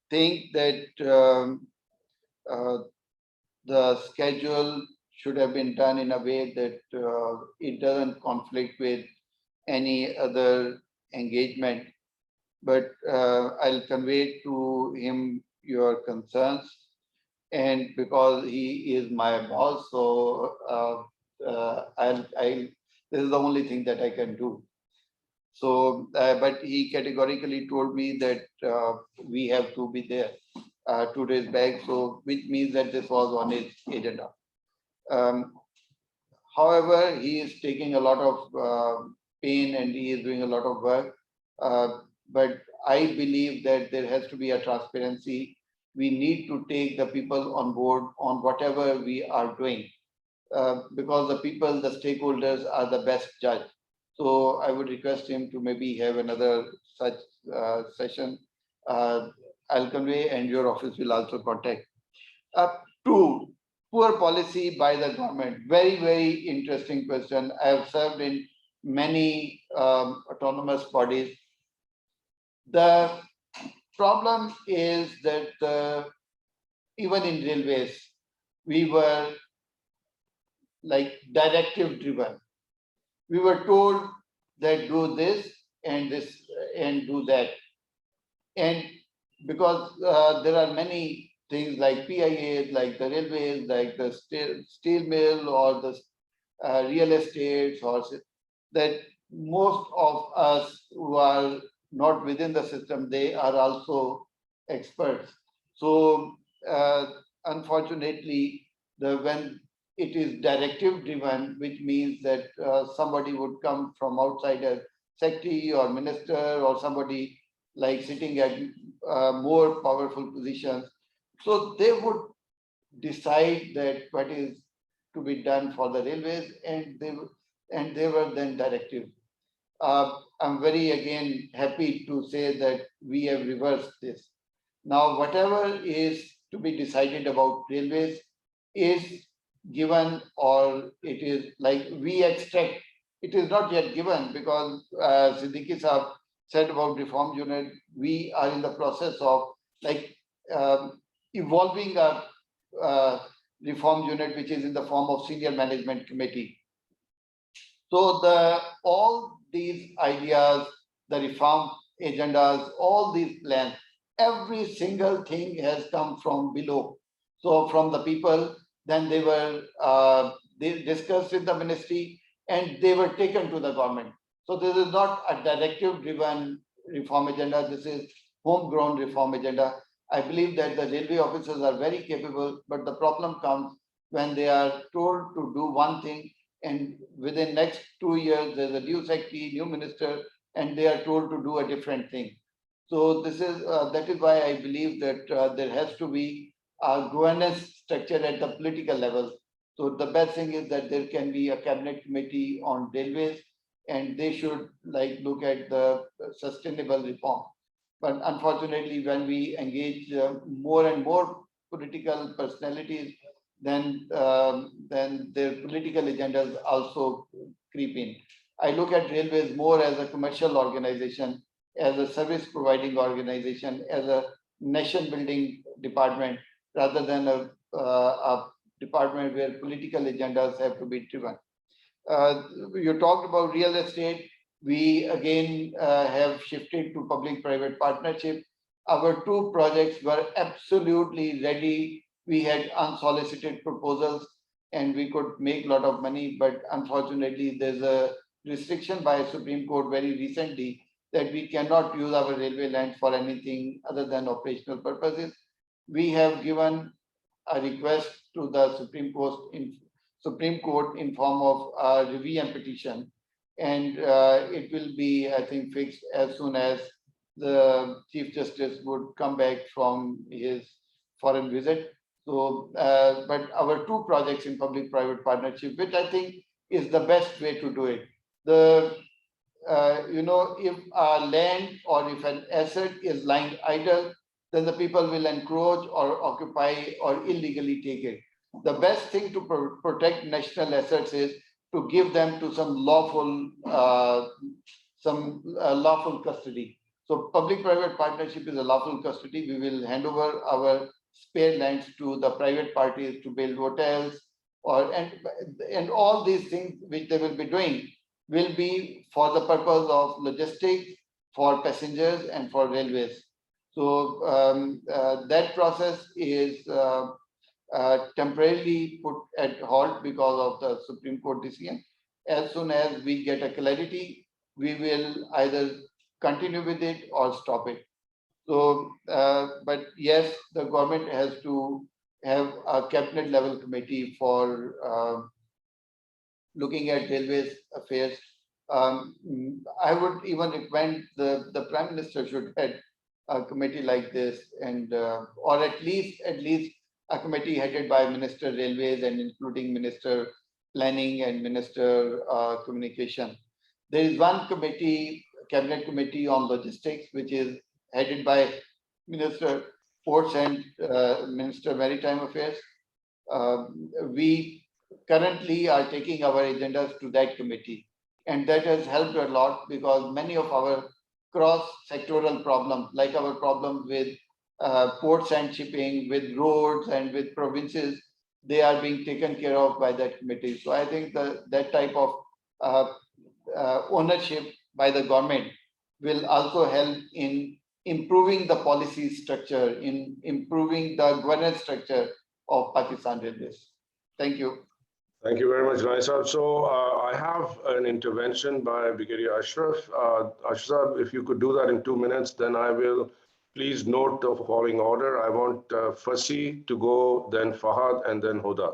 think that the schedule should have been done in a way that it doesn't conflict with any other engagement. But I'll convey to him your concerns, and because he is my boss, so this is the only thing that I can do. So, but he categorically told me that we have to be there 2 days back, so which means that this was on his agenda. However, he is taking a lot of pain and he is doing a lot of work. But I believe that there has to be a transparency. We need to take the people on board on whatever we are doing, because the people, the stakeholders are the best judge. So I would request him to maybe have another such session. I'll convey, and your office will also contact. 2, poor policy by the government. Very, very interesting question. I have served in many autonomous bodies. The problem is that even in railways, we were like directive driven. We were told that do this and do that. And because there are many things like PIAs, like the railways, like the steel mill or the real estates, or that most of us who are not within the system, they are also experts. So unfortunately, when it is directive driven, which means that somebody would come from outside as secretary or minister or somebody like sitting at more powerful positions. So they would decide that what is to be done for the railways, and they were then directive. I'm very again happy to say that we have reversed this. Now, whatever is to be decided about railways is given, or it is like we extract. It is not yet given because Siddiqui Saab said about reform unit, we are in the process of like evolving a reform unit which is in the form of senior management committee. So all these ideas, the reform agendas, all these plans, every single thing has come from below. So from the people, then they were they discussed with the ministry and they were taken to the government. So this is not a directive-driven reform agenda. This is homegrown reform agenda. I believe that the railway officers are very capable, but the problem comes when they are told to do one thing, and within next 2 years, there's a new secretary, new minister, and they are told to do a different thing. So this is that is why I believe that there has to be a governance structure at the political level. So the best thing is that there can be a cabinet committee on railways, and they should like look at the sustainable reform. But unfortunately, when we engage more and more political personalities, then their political agendas also creep in. I look at railways more as a commercial organization, as a service providing organization, as a nation building department, rather than a department where political agendas have to be driven. You talked about real estate. We again have shifted to public-private partnership. Our 2 projects were absolutely ready. We had unsolicited proposals and we could make a lot of money, but unfortunately there's a restriction by Supreme Court very recently that we cannot use our railway land for anything other than operational purposes. We have given a request to the Supreme Court in form of a review and petition, and it will be, I think, fixed as soon as the Chief Justice would come back from his foreign visit. So, but our 2 projects in public-private partnership, which I think is the best way to do it. If a land or if an asset is lying idle, then the people will encroach or occupy or illegally take it. The best thing to protect national assets is to give them to some lawful custody. So public-private partnership is a lawful custody. We will hand over our spare lands to the private parties to build hotels, and all these things which they will be doing will be for the purpose of logistics, for passengers, and for railways. So that process is temporarily put at halt because of the Supreme Court decision. As soon as we get a clarity, we will either continue with it or stop it. So, but yes, the government has to have a cabinet level committee for looking at railways affairs. I would even recommend the Prime Minister should head a committee like this, and or at least a committee headed by Minister Railways and including Minister Planning and Minister Communication. There is one committee, cabinet committee on logistics, which is headed by Minister Ports and Minister Maritime Affairs. We currently are taking our agendas to that committee, and that has helped a lot because many of our cross-sectoral problems, like our problems with ports and shipping, with roads and with provinces, they are being taken care of by that committee. So I think that type of ownership by the government will also help in improving the policy structure, in improving the governance structure of Pakistan Railways. Thank you. Thank you very much, Nisar. So I have an intervention by Brigadier Ashraf. Ashraf, if you could do that in 2 minutes, then I will please note the following order. I want Fasi to go, then Fahad, and then Huda.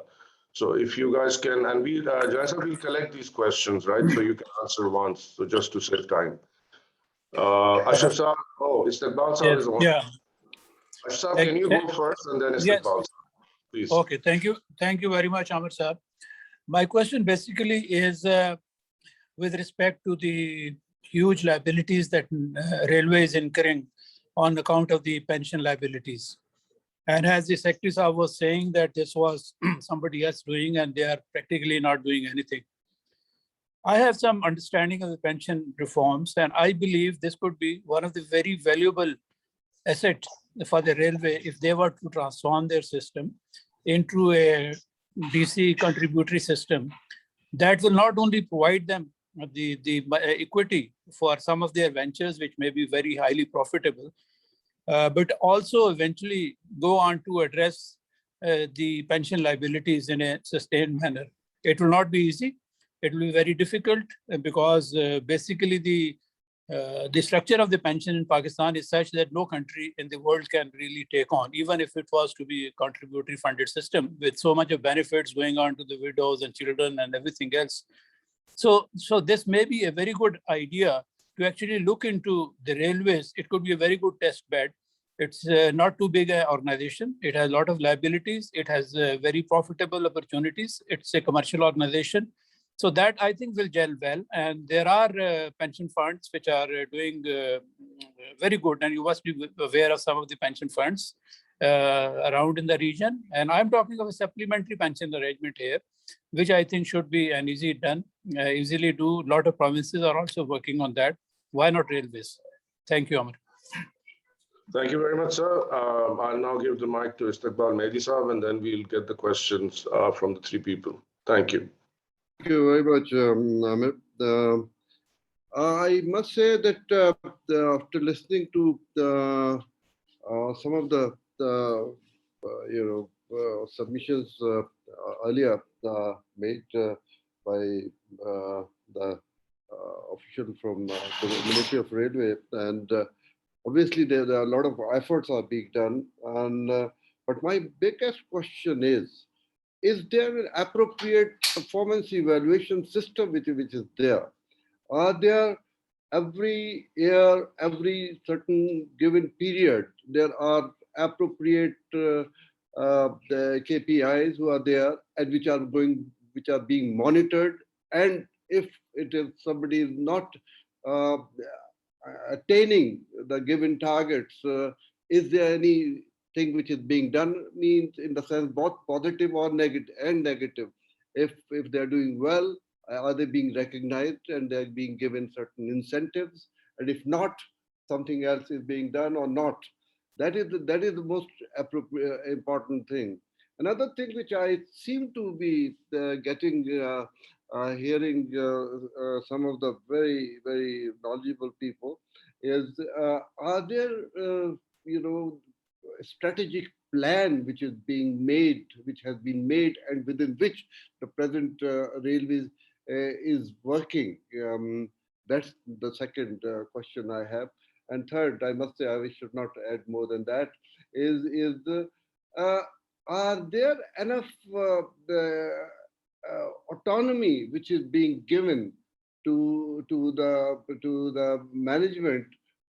So if you guys can, and we, Nisar, we'll collect these questions, right? So you can answer once, so just to save time. Ashraf Saab, Istiqbal Saab is on. Yeah. Ashraf, can you go first, and then Yes. Istiqbal Saab, please. Okay, thank you. Thank you very much, Ahmed Saab. My question basically is with respect to the huge liabilities that railway is incurring on account of the pension liabilities. And as the Secretary Saab was saying that this was somebody else doing and they are practically not doing anything. I have some understanding of the pension reforms, and I believe this could be one of the very valuable assets for the railway if they were to transform their system into a DC contributory system that will not only provide them the equity for some of their ventures, which may be very highly profitable, but also eventually go on to address the pension liabilities in a sustained manner. It will not be easy. It will be very difficult because basically the structure of the pension in Pakistan is such that no country in the world can really take on, even if it was to be a contributory funded system with so much of benefits going on to the widows and children and everything else. So this may be a very good idea to actually look into the railways. It could be a very good test bed. It's not too big an organization. It has a lot of liabilities. It has very profitable opportunities. It's a commercial organization. So that I think will gel well. And there are pension funds which are doing very good. And you must be aware of some of the pension funds around in the region. And I'm talking of a supplementary pension arrangement here, which I think should be an easily do. A lot of provinces are also working on that. Why not railways? Thank you, Ahmed. Thank you very much, sir. I'll now give the mic to Istiqbal Mehdi Saab, and then we'll get the questions from the three people. Thank you. Thank you very much, Ahmed. I must say that after listening to some of the submissions earlier made by the official from the Ministry of Railway, and obviously there are a lot of efforts are being done. And but my biggest question is there an appropriate performance evaluation system which is there? Are there every year, every certain given period, there are appropriate the KPIs who are there and which are being monitored? And if it is somebody is not attaining the given targets, is there anything which is being done, means in the sense both positive or negative? If they're doing well, are they being recognized and they're being given certain incentives? And if not, something else is being done or not? That is the most important thing. Another thing which I seem to be getting hearing some of the very, very knowledgeable people is, are there strategic plan which is being made, which has been made, and within which the present railways is working? That's the second question I have. And third, I must say, I should not add more than that, are there enough autonomy which is being given to the management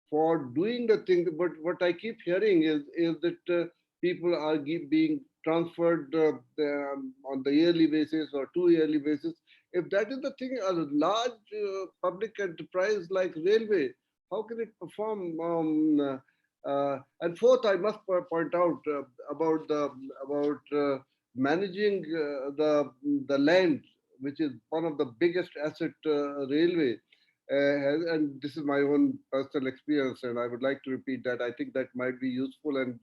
for doing the thing? But what I keep hearing is that people are being transferred on the yearly basis or 2 yearly basis. If that is the thing, a large public enterprise like railway, how can it perform? And fourth, I must point out about managing the land, which is one of the biggest asset railway has, and this is my own personal experience, and I would like to repeat that. I think that might be useful, and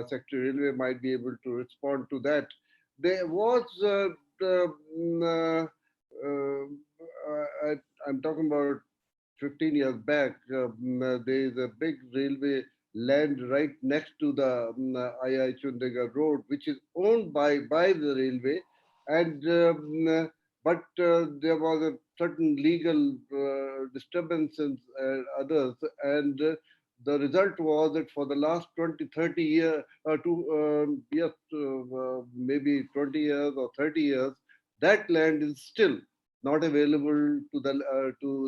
Secretary Railway might be able to respond to that. There was I'm talking about 15 years back, there is a big railway land right next to the II Chandigarh road, which is owned by the railway, and but there was a certain legal disturbances and others, and the result was that for the last 20, 30 years, maybe 20 years or 30 years, that land is still not available to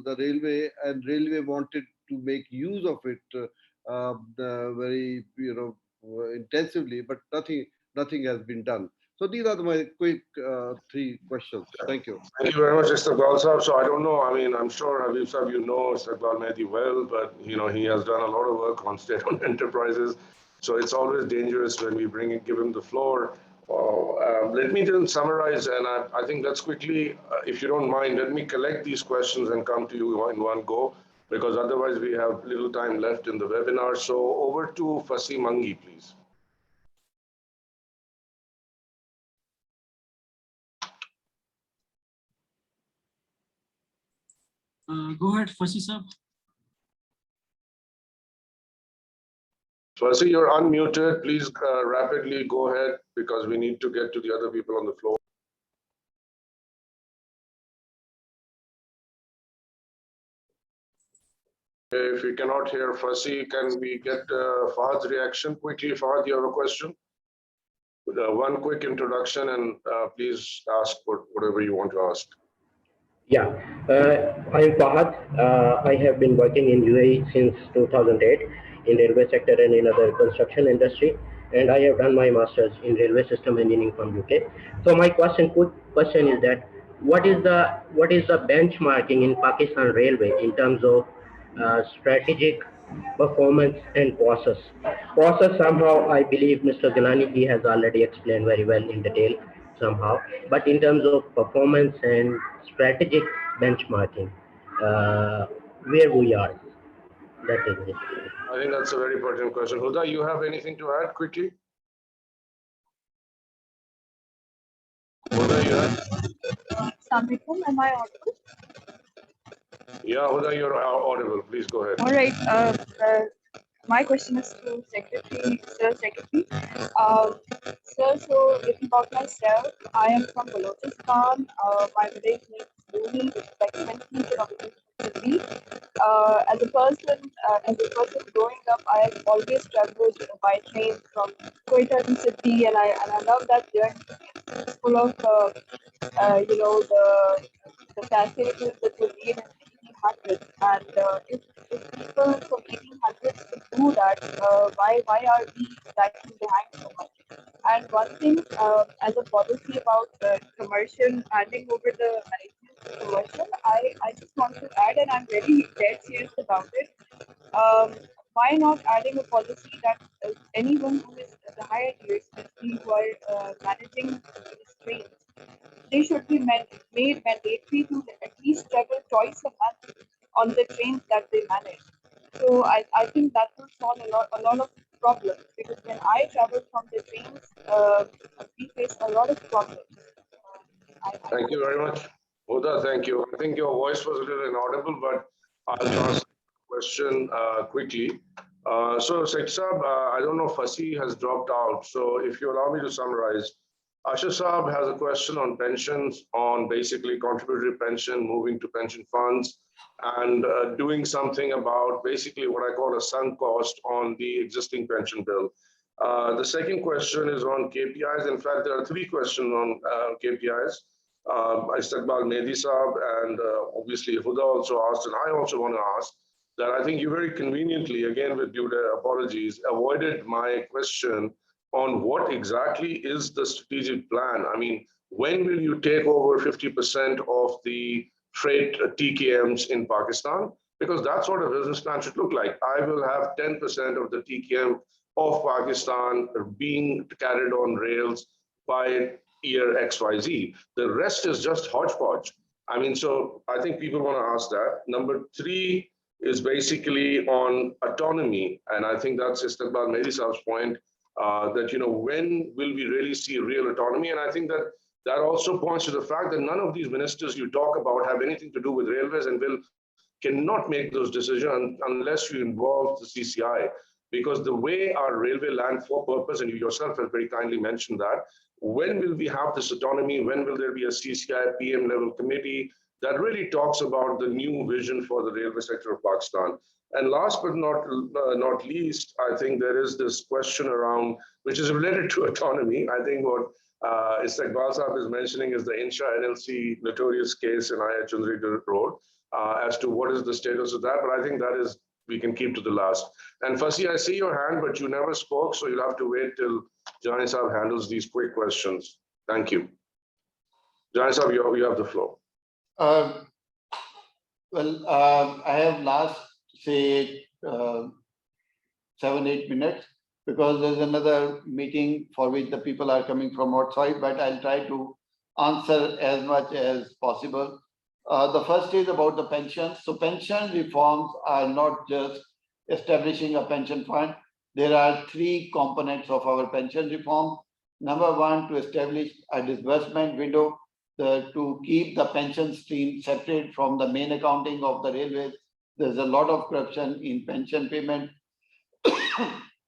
the railway, and railway wanted to make use of it very intensively, but nothing has been done. So these are my quick three questions. Thank you. Thank you very much, Istiqbal Sahab. So I don't know, I mean, I'm sure Habib Sahab, you know Istiqbal Mehdi well, but he has done a lot of work on state-owned enterprises. So it's always dangerous when we give him the floor. Let me then summarize, and I think let's quickly, if you don't mind, let me collect these questions and come to you in one go, because otherwise we have little time left in the webinar. So over to Fasi Mangi, please. Go ahead, Fasi Sahab. Fasi, you're unmuted. Please rapidly go ahead, because we need to get to the other people on the floor. If we cannot hear Fasi, can we get Fahad's reaction quickly? Fahad, you have a question? One quick introduction, and please ask whatever you want to ask. Yeah, I'm Fahad. I have been working in UAE since 2008 in railway sector and in other construction industry, and I have done my master's in railway system engineering from UK. So my question is that what is the benchmarking in Pakistan Railway in terms of strategic performance and process? Process somehow I believe Mr. Gilani, he has already explained very well in detail somehow, but in terms of performance and strategic benchmarking, where we are, that is it. I think that's a very pertinent question. Huda, you have anything to add quickly? Huda, you have? Assalamualaikum, am I audible? Yeah, Huda, you're audible. Please go ahead. All right. My question is to Secretary. Sir, so about myself, I am from Balochistan. My village name is Gilani, which is like 20 kilometers from Delhi. As a person growing up, I have always traveled by train from Quetta to Sydney, and I love that journey. It's full of the facilities that were made in 1800s, and if people from 1800s could do that, why are we lagging behind so much? And one thing, as a policy about commercial, handing over the management to commercial, I just want to add, and I'm very dead serious about it. Why not adding a policy that anyone who is the higher tier, especially who are managing these trains, they should be made mandatory to at least travel twice a month on the trains that they manage. So I think that will solve a lot of problems, because when I travel from the trains, we face a lot of problems. Thank you very much. Huda, thank you. I think your voice was a little inaudible, but I'll translate the question quickly. So, Sheikh Saab, I don't know if Fasi has dropped out. So if you allow me to summarize, Asha Saab has a question on pensions, on basically contributory pension, moving to pension funds, and doing something about basically what I call a sunk cost on the existing pension bill. The second question is on KPIs. In fact, there are three questions on KPIs. Istiqbal Mehdi Saab and obviously Huda also asked, and I also want to ask that I think you very conveniently, again with due apologies, avoided my question on what exactly is the strategic plan. I mean, when will you take over 50% of the freight TKMs in Pakistan? Because that's what a business plan should look like. I will have 10% of the TKM of Pakistan being carried on rails by year XYZ. The rest is just hodgepodge. I mean, so I think people want to ask that. Number three is basically on autonomy. And I think that's Istiqbal Mehdi Saab's point, that, when will we really see real autonomy? And I think that also points to the fact that none of these ministers you talk about have anything to do with railways and cannot make those decisions unless you involve the CCI. Because the way our railway land for purpose, and you yourself have very kindly mentioned that, when will we have this autonomy? When will there be a CCI PM level committee that really talks about the new vision for the railway sector of Pakistan? And last but not least, I think there is this question around, which is related to autonomy. I think what Istiqbal Sahab is mentioning is the Insha NLC notorious case in Aya Chundri Road, as to what is the status of that. But I think that is, we can keep to the last. And Fasi, I see your hand, but you never spoke, so you'll have to wait till Gilani Sahab handles these quick questions. Thank you. Gilani Sahab, you have the floor. I have last, say, 7-8 minutes, because there's another meeting for which the people are coming from outside, but I'll try to answer as much as possible. The first is about the pensions. So pension reforms are not just establishing a pension fund. There are 3 components of our pension reform. Number 1, to establish a disbursement window to keep the pension stream separate from the main accounting of the railways. There's a lot of corruption in pension payment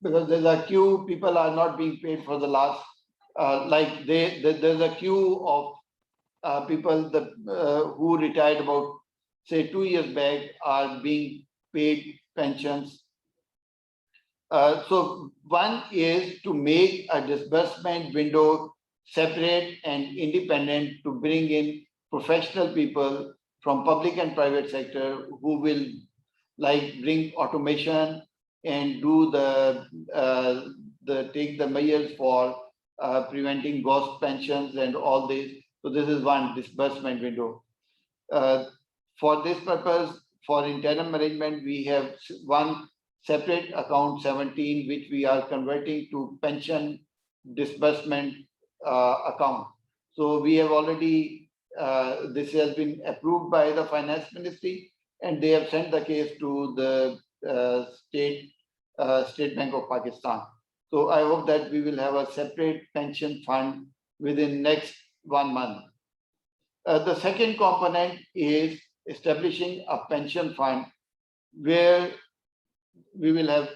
because there's a queue. People are not being paid for the last, there's a queue of people that who retired about, say, 2 years back are being paid pensions. So one is to make a disbursement window separate and independent, to bring in professional people from public and private sector who will bring automation and do take the measures for preventing ghost pensions and all this. So this is one disbursement window. For this purpose, for interim arrangement, we have one separate account 17, which we are converting to pension disbursement account. So we have already, this has been approved by the Finance Ministry, and they have sent the case to the State Bank of Pakistan. So I hope that we will have a separate pension fund within next 1 month. The second component is establishing a pension fund where we will have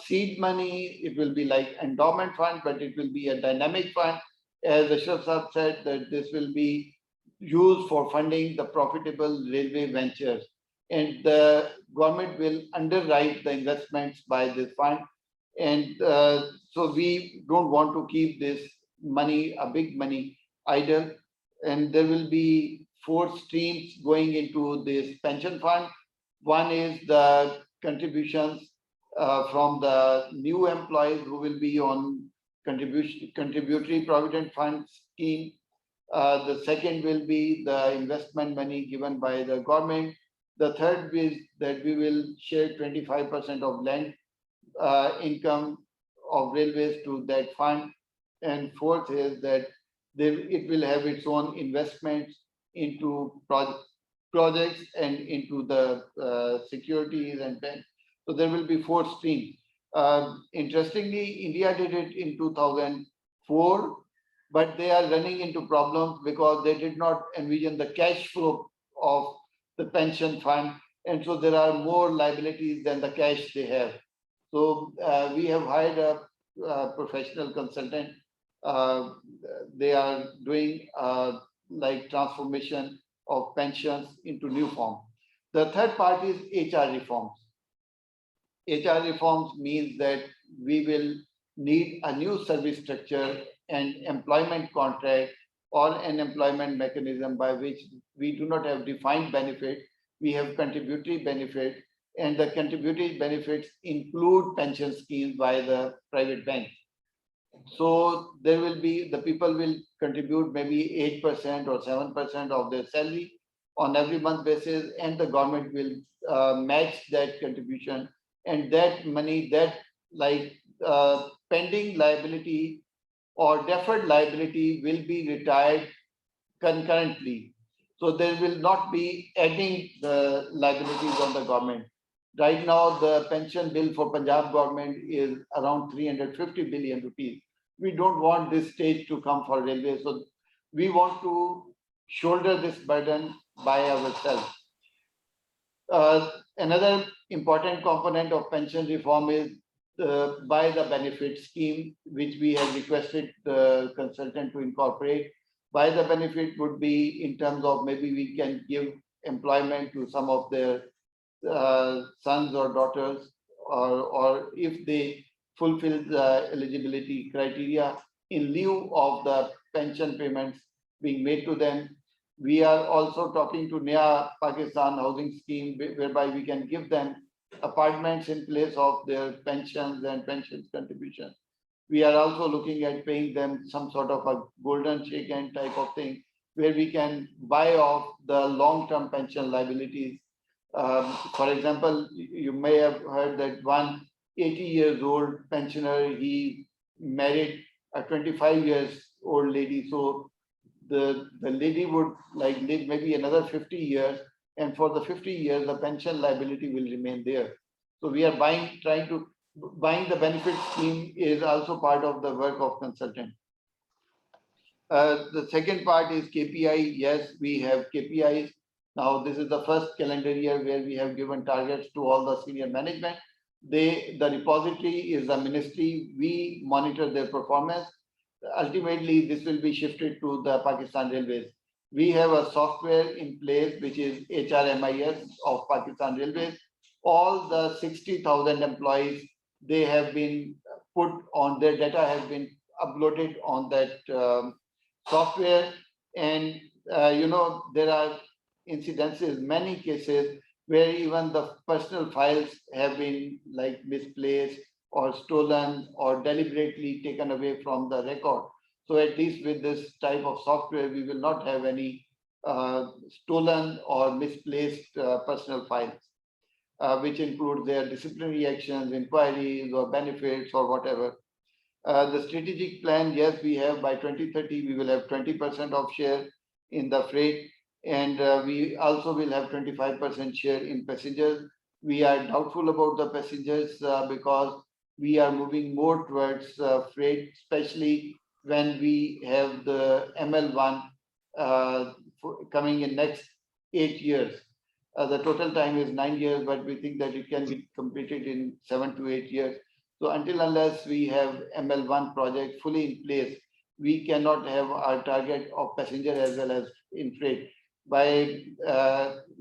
seed money. It will be like endowment fund, but it will be a dynamic fund. As Ashraf Saab said, that this will be used for funding the profitable railway ventures. And the government will underwrite the investments by this fund. And so we don't want to keep this money, a big money, idle. And there will be 4 streams going into this pension fund. One is the contributions from the new employees who will be on contributory provident fund scheme. The second will be the investment money given by the government. The third is that we will share 25% of land income of railways to that fund. And fourth is that it will have its own investments into projects and into the securities and banks. So there will be 4 streams. Interestingly, India did it in 2004, but they are running into problems because they did not envision the cash flow of the pension fund. And so there are more liabilities than the cash they have. So we have hired a professional consultant. They are doing transformation of pensions into new form. The third part is HR reforms. HR reforms means that we will need a new service structure and employment contract or an employment mechanism by which we do not have defined benefit. We have contributory benefit, and the contributory benefits include pension schemes by the private banks. So there will be, the people will contribute maybe 8% or 7% of their salary on every month basis, and the government will match that contribution. And that money, that pending liability or deferred liability will be retired concurrently. So there will not be adding the liabilities on the government. Right now, the pension bill for Punjab government is around 350 billion rupees. We don't want this stage to come for railway. So we want to shoulder this burden by ourselves. Another important component of pension reform is the buy the benefit scheme, which we have requested the consultant to incorporate. Buy the benefit would be in terms of maybe we can give employment to some of their sons or daughters, or if they fulfill the eligibility criteria in lieu of the pension payments being made to them. We are also talking to Naya Pakistan housing scheme, whereby we can give them apartments in place of their pensions and pensions contributions. We are also looking at paying them some sort of a golden shake hand type of thing, where we can buy off the long-term pension liabilities. For example, you may have heard that one 80 years old pensioner, he married a 25 years old lady. So the lady would like live maybe another 50 years, and for the 50 years, the pension liability will remain there. So we are buying the benefit scheme is also part of the work of consultant. The second part is KPI. Yes, we have KPIs. Now, this is the first calendar year where we have given targets to all the senior management. The repository is the ministry. We monitor their performance. Ultimately, this will be shifted to the Pakistan Railways. We have a software in place, which is HRMIS of Pakistan Railways. All the 60,000 employees, they have been put on, their data has been uploaded on that software. And, there are incidences, many cases where even the personal files have been like misplaced or stolen or deliberately taken away from the record. So at least with this type of software, we will not have any stolen or misplaced personal files, which include their disciplinary actions, inquiries, or benefits, or whatever. The strategic plan, yes, we have by 2030, we will have 20% of share in the freight, and we also will have 25% share in passengers. We are doubtful about the passengers because we are moving more towards freight, especially when we have the ML1 coming in next 8 years. The total time is 9 years, but we think that it can be completed in 7 to 8 years. So unless we have ML1 project fully in place, we cannot have our target of passenger as well as in freight. By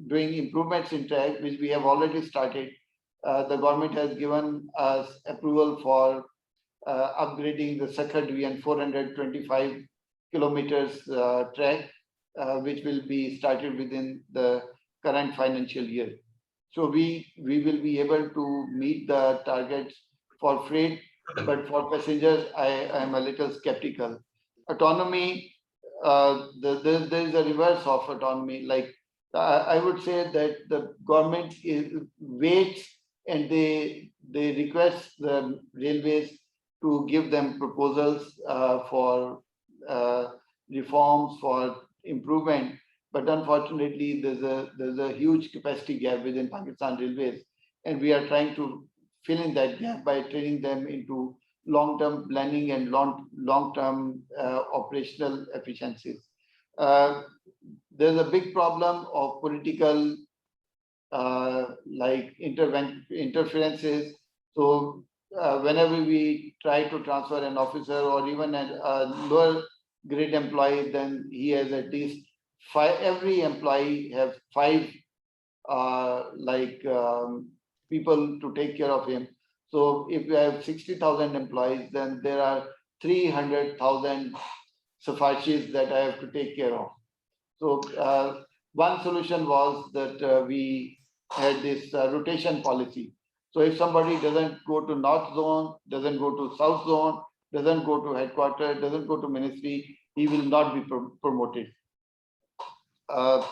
doing improvements in track, which we have already started, the government has given us approval for upgrading the Sakhar division 425 kilometers track, which will be started within the current financial year. So we will be able to meet the targets for freight, but for passengers, I am a little skeptical. Autonomy, there is a reverse of autonomy. Like I would say that the government waits and they request the railways to give them proposals for reforms, for improvement. But unfortunately, there's a huge capacity gap within Pakistan Railways, and we are trying to fill in that gap by training them into long-term planning and long-term operational efficiencies. There's a big problem of political interferences. So whenever we try to transfer an officer or even a lower grade employee, then he has at least every employee have 5 people to take care of him. So if we have 60,000 employees, then there are 300,000 safarshis that I have to take care of. So one solution was that we had this rotation policy. So if somebody doesn't go to North Zone, doesn't go to South Zone, doesn't go to headquarters, doesn't go to ministry, he will not be promoted. About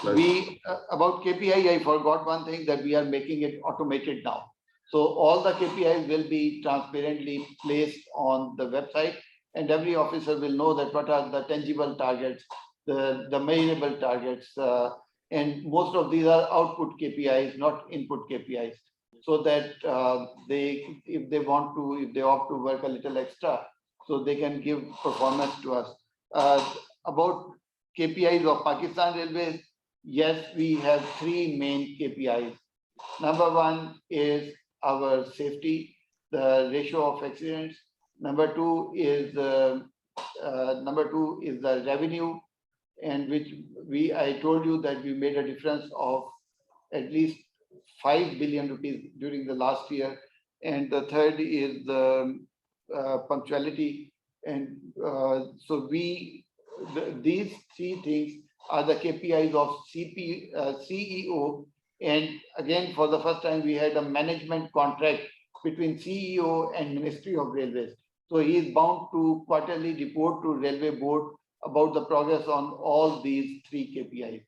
KPI, I forgot one thing, that we are making it automated now. So all the KPIs will be transparently placed on the website, and every officer will know that what are the tangible targets, the measurable targets, and most of these are output KPIs, not input KPIs. So that if they opt to work a little extra, so they can give performance to us. About KPIs of Pakistan Railways, yes, we have 3 main KPIs. Number 1 is our safety. the ratio of accidents. Number two is the revenue, and which I told you that we made a difference of at least 5 billion rupees during the last year. And the third is the punctuality. And so these three things are the KPIs of CEO. And again, for the first time, we had a management contract between CEO and Ministry of Railways. So he is bound to quarterly report to Railway Board about the progress on all these three KPIs.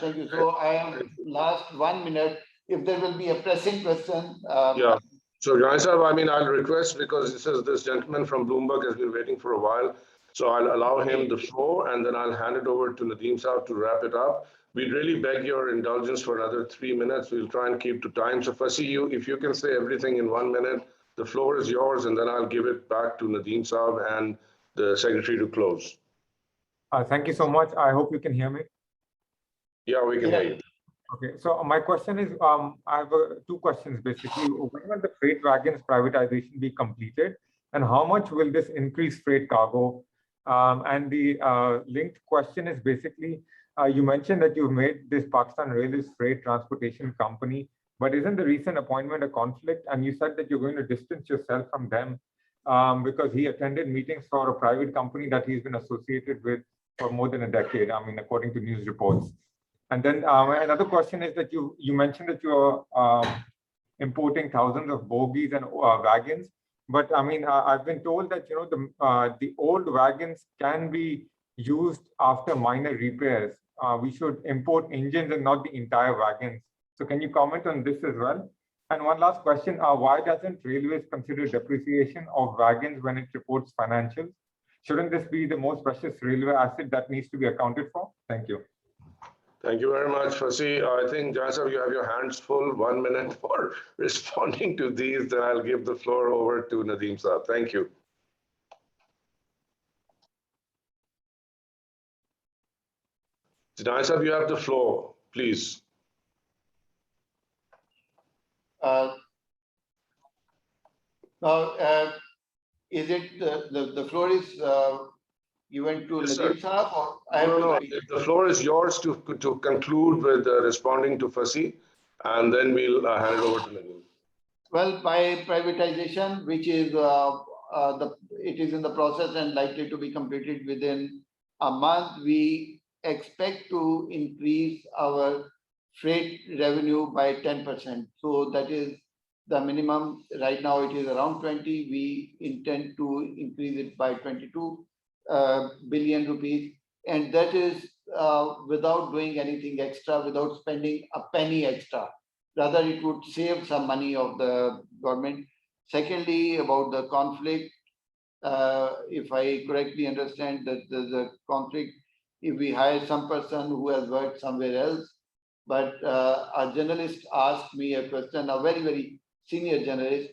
Thank you. So I have last 1 minute. If there will be a pressing question. Yeah. So, Gilani sir, I mean, I'll request, because this gentleman from Bloomberg has been waiting for a while. So I'll allow him the floor, and then I'll hand it over to Nadeem sir to wrap it up. We'd really beg your indulgence for another 3 minutes. We'll try and keep to time. So Fasi, if you can say everything in 1 minute, the floor is yours, and then I'll give it back to Nadeem sir and the secretary to close. Thank you so much. I hope you can hear me. Yeah, we can hear you. Okay, so my question is, I have two questions basically. When will the freight wagons privatization be completed, and how much will this increase freight cargo? And the linked question is basically, you mentioned that you've made this Pakistan Railways Freight Transportation Company, but isn't the recent appointment a conflict? And you said that you're going to distance yourself from them because he attended meetings for a private company that he's been associated with for more than a decade, I mean, according to news reports. And then another question is that you mentioned that you're importing thousands of bogies and wagons, but I mean, I've been told that the old wagons can be used after minor repairs. We should import engines and not the entire wagons. So can you comment on this as well? And one last question, why doesn't Railways consider depreciation of wagons when it reports financials? Shouldn't this be the most precious railway asset that needs to be accounted for? Thank you. Thank you very much, Fasi. I think, Jasab, you have your hands full. 1 minute for responding to these. Then I'll give the floor over to Nadeem sir. Thank you. Jasab, you have the floor, please. Is it the floor is given to Yes, Nadeem sir, or I have no, the floor is yours to conclude with responding to Fasi, and then we'll hand it over to Nadeem. Well, by privatization, which is it is in the process and likely to be completed within a month, we expect to increase our freight revenue by 10%. So that is the minimum. Right now it is around 20. We intend to increase it by 22 billion rupees, and that is without doing anything extra, without spending a penny extra. Rather, it would save some money of the government. Secondly, about the conflict, if I correctly understand that there's a conflict if we hire some person who has worked somewhere else. But a journalist asked me a question, a very, very senior journalist,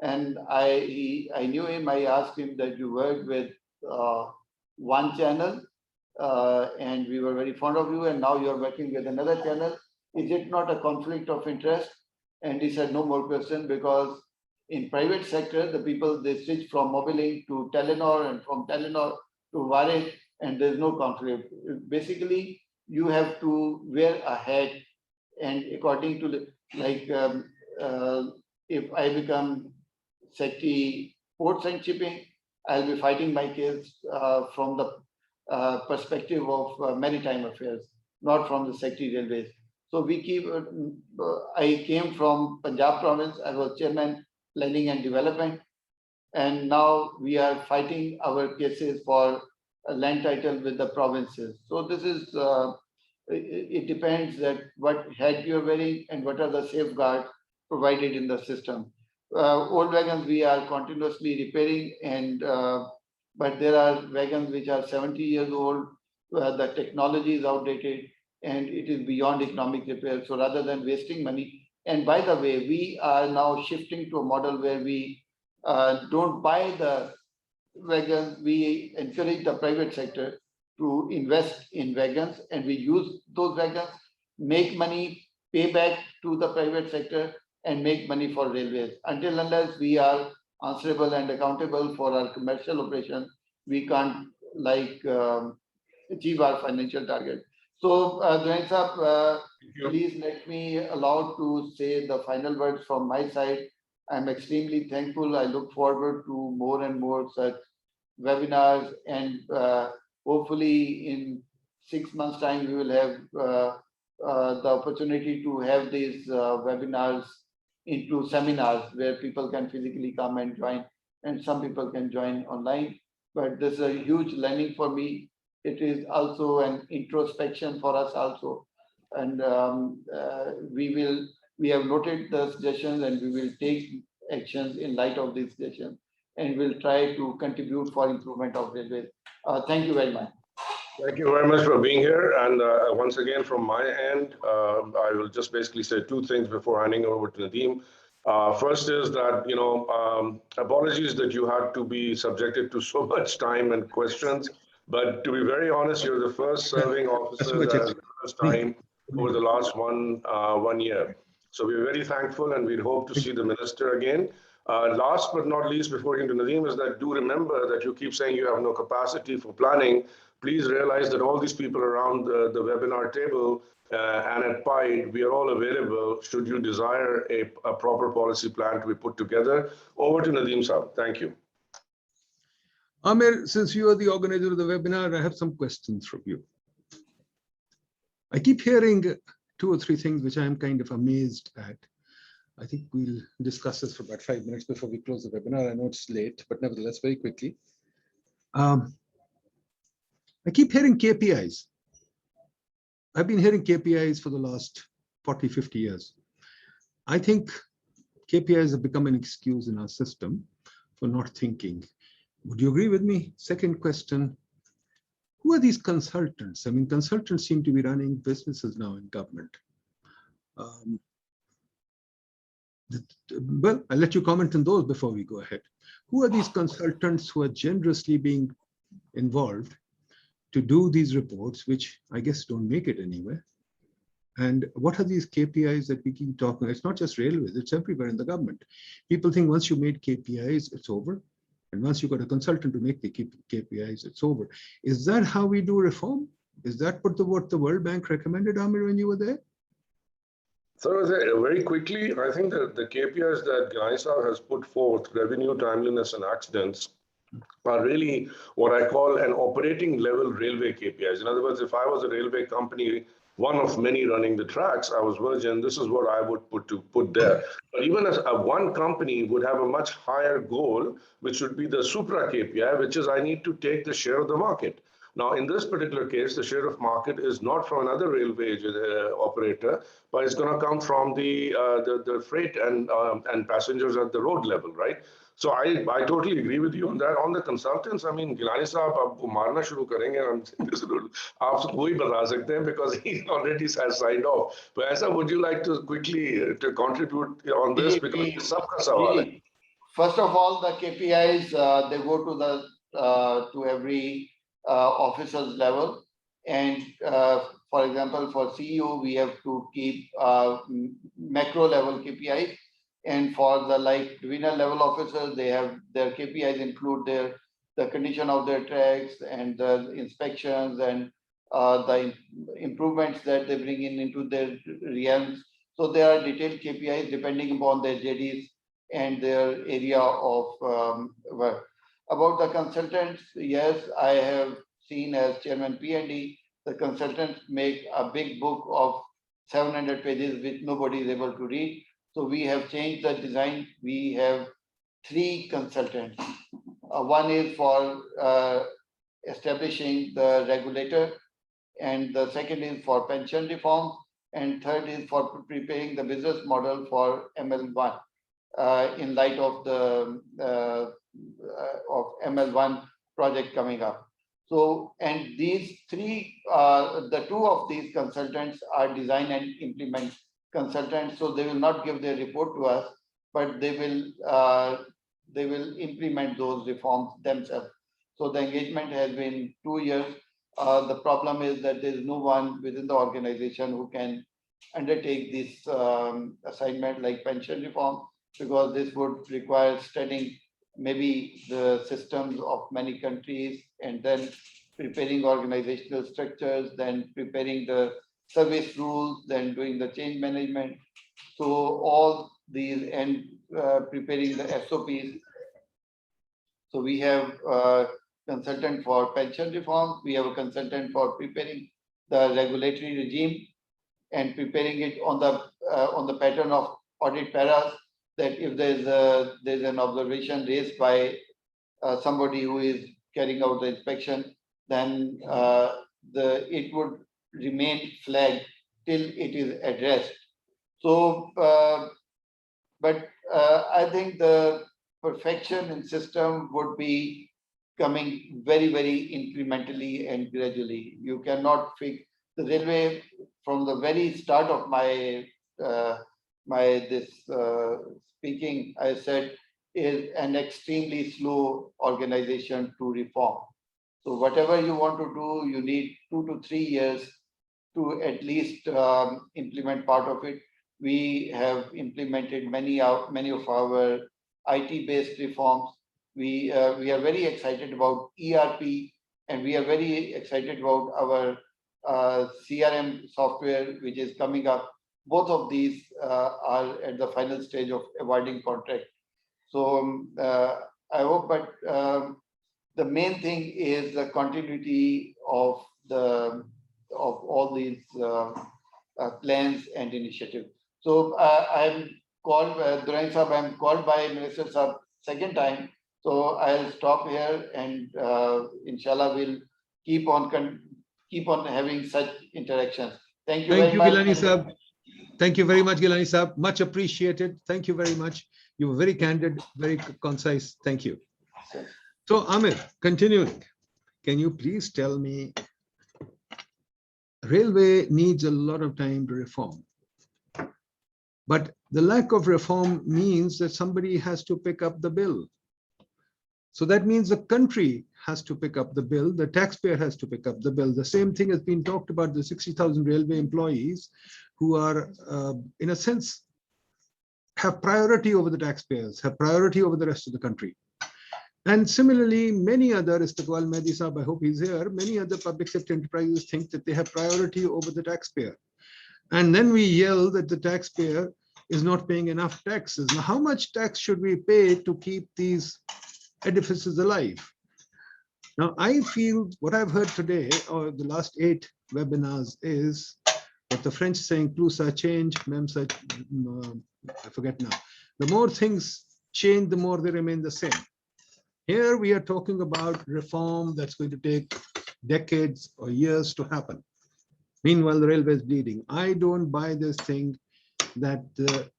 and I knew him. I asked him that you worked with one channel and we were very fond of you, and now you're working with another channel. Is it not a conflict of interest? And he said, no more question, because in private sector, the people, they switch from Mobilink to Telenor and from Telenor to Waris, and there's no conflict. Basically, you have to wear a hat, and according to the, like, if I become Secretary Ports and Shipping, I'll be fighting my case from the perspective of maritime affairs, not from the Secretary Railways. So we keep, I came from Punjab province, I was chairman, planning and development, and now we are fighting our cases for a land title with the provinces. So this is, it depends that what hat you're wearing and what are the safeguards provided in the system. Old wagons we are continuously repairing, and but there are wagons which are 70 years old, the technology is outdated, and it is beyond economic repair. So rather than wasting money, and by the way, we are now shifting to a model where we don't buy the wagons, we encourage the private sector to invest in wagons, and we use those wagons, make money, pay back to the private sector, and make money for railways. Until unless we are answerable and accountable for our commercial operation, we can't achieve our financial target. So, Gilani Sahab, please let me allow to say the final words from my side. I'm extremely thankful. I look forward to more and more such webinars, and hopefully in 6 months' time, we will have the opportunity to have these webinars into seminars where people can physically come and join, and some people can join online. But this is a huge learning for me. It is also an introspection for us also. And we have noted the suggestions, and we will take actions in light of these suggestions, and will try to contribute for improvement of railways. Thank you very much. Thank you very much for being here. And once again, from my end, I will just basically say two things before handing over to Nadeem. First is that, apologies that you had to be subjected to so much time and questions. But to be very honest, you're the first serving officer that has given us time over the last one year. So we're very thankful, and we hope to see the minister again. Last but not least, before getting to Nadeem, is that do remember that you keep saying you have no capacity for planning. Please realize that all these people around the webinar table and at PIDE, we are all available should you desire a proper policy plan to be put together. Over to Nadeem Sahab. Thank you. Amir, since you are the organizer of the webinar, I have some questions from you. I keep hearing 2 or 3 things which I am kind of amazed at. I think we'll discuss this for about 5 minutes before we close the webinar. I know it's late, but nevertheless, very quickly. I keep hearing KPIs. I've been hearing KPIs for the last 40, 50 years. I think KPIs have become an excuse in our system for not thinking. Would you agree with me? Second question, who are these consultants? I mean, consultants seem to be running businesses now in government. Well, I'll let you comment on those before we go ahead. Who are these consultants who are generously being involved to do these reports, which I guess don't make it anywhere? And what are these KPIs that we keep talking about? It's not just railways, it's everywhere in the government. People think once you made KPIs, it's over. And once you've got a consultant to make the KPIs, it's over. Is that how we do reform? Is that what the World Bank recommended, Amir, when you were there? So very quickly, I think that the KPIs that Nisar has put forth, revenue, timeliness, and accidents, are really what I call an operating level railway KPIs. In other words, if I was a railway company, one of many running the tracks, I was Virgin, this is what I would put there. But even as one company would have a much higher goal, which would be the supra KPI, which is I need to take the share of the market. Now, in this particular case, the share of market is not from another railway operator, but it's going to come from the freight and passengers at the road level, right? So I totally agree with you on that. On the consultants, I mean, Gilani Sahab, aapko marna shuru karenge, aap wohi bata sakte hain because he already has signed off. But Aisa, would you like to quickly to contribute on this because it's sabka sawal hai. First of all, the KPIs they go to every officer's level, and for example, for CEO, we have to keep macro level KPIs. And for the divisional level officers, they have their KPIs include the condition of their tracks and the inspections and the improvements that they bring into their realms. So there are detailed KPIs depending upon their JDs and their area of work. About the consultants, yes, I have seen as Chairman P&D, the consultants make a big book of 700 pages which nobody is able to read. So we have changed the design. We have 3 consultants. One is for establishing the regulator, and the second is for pension reform, and third is for preparing the business model for ML1 in light of the ML1 project coming up. So, and these 3, the 2 of these consultants are design and implement consultants, so they will not give their report to us, but they will implement those reforms themselves. So the engagement has been 2 years. The problem is that there is no one within the organization who can undertake this assignment like pension reform, because this would require studying maybe the systems of many countries and then preparing organizational structures, then preparing the service rules, then doing the change management. So all these and preparing the SOPs. So we have a consultant for pension reform. We have a consultant for preparing the regulatory regime and preparing it on the pattern of audit paras, that if there's an observation raised by somebody who is carrying out the inspection, then it would remain flagged till it is addressed. So, but I think the perfection in system would be coming very, very incrementally and gradually. You cannot fix the railway from the very start of my speaking. I said is an extremely slow organization to reform. So whatever you want to do, you need 2 to 3 years to at least implement part of it. We have implemented many of our IT-based reforms. We are very excited about ERP, and we are very excited about our CRM software, which is coming up. Both of these are at the final stage of awarding contract. So I hope, but the main thing is the continuity of all these plans and initiatives. So I'm called, Durrani Sahab, I'm called by Minister Sahab second time. So I'll stop here, and inshallah we'll keep on having such interactions. Thank you very much. Gilani Sahab. Thank you very much, Gilani Sahab. Much appreciated. Thank you very much. You were very candid, very concise. Thank you. So Ahmed, continuing, can you please tell me, railway needs a lot of time to reform, but the lack of reform means that somebody has to pick up the bill. So that means the country has to pick up the bill, the taxpayer has to pick up the bill. The same thing has been talked about the 60,000 railway employees who are, in a sense, have priority over the taxpayers, have priority over the rest of the country. And similarly, many other, Istiqbal Mehdi Sahab, I hope he's here, many other public sector enterprises think that they have priority over the taxpayer. And then we yell that the taxpayer is not paying enough taxes. Now, how much tax should we pay to keep these edifices alive? Now, I feel what I've heard today, or the last 8 webinars, is what the French saying, plus ça change, même ça, I forget now. The more things change, the more they remain the same. Here we are talking about reform that's going to take decades or years to happen. Meanwhile, the railway is bleeding. I don't buy this thing that the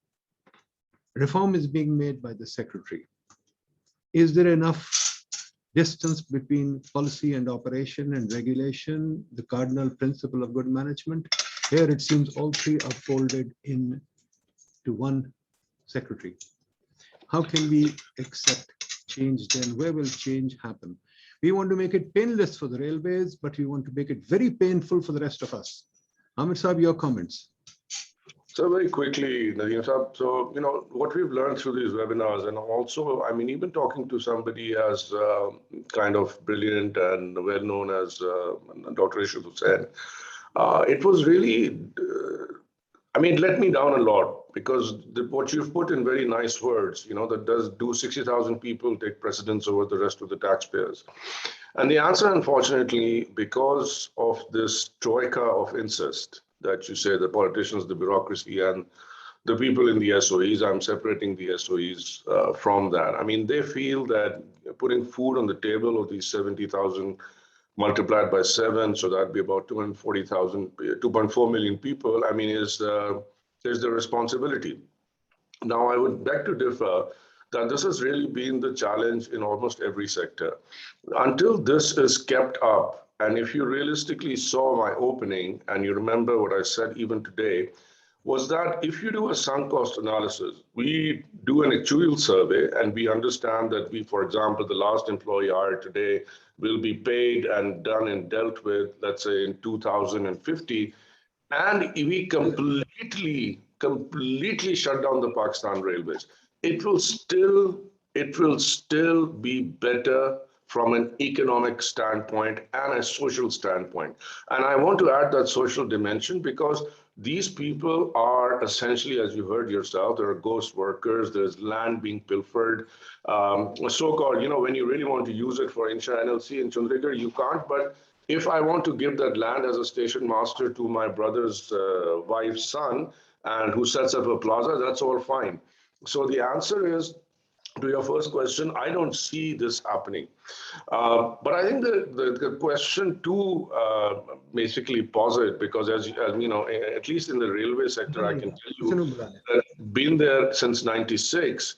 reform is being made by the secretary. Is there enough distance between policy and operation and regulation, the cardinal principle of good management? Here it seems all three are folded into one secretary. How can we accept change then? Where will change happen? We want to make it painless for the railways, but we want to make it very painful for the rest of us. Ahmed Sahab, your comments. So very quickly, Nadeem Sahab, so, what we've learned through these webinars, and also, I mean, even talking to somebody as kind of brilliant and well-known as Dr. Ishaq said, it was really, I mean, let me down a lot, because what you've put in very nice words, that do 60,000 people take precedence over the rest of the taxpayers? And the answer, unfortunately, because of this troika of incest that you say, the politicians, the bureaucracy, and the people in the SOEs, I'm separating the SOEs from that. I mean, they feel that putting food on the table of these 70,000 multiplied by 7, so that'd be about 240,000, 2.4 million people, I mean, is the responsibility. Now, I would beg to differ that this has really been the challenge in almost every sector. Until this is kept up, and if you realistically saw my opening, and you remember what I said even today, was that if you do a sunk cost analysis, we do an actuarial survey, and we understand that we, for example, the last employee hired today will be paid and done and dealt with, let's say in 2050, and we completely shut down the Pakistan Railways, it will still be better from an economic standpoint and a social standpoint. And I want to add that social dimension because these people are essentially, as you heard yourself, there are ghost workers, there's land being pilfered, so-called, when you really want to use it for Insha NLC in Chandigarh, you can't, but if I want to give that land as a station master to my brother's wife's son, and who sets up a plaza, that's all fine. So the answer is, to your first question, I don't see this happening. But I think the question to basically posit, because as you know, at least in the railway sector, I can tell you, been there since '96,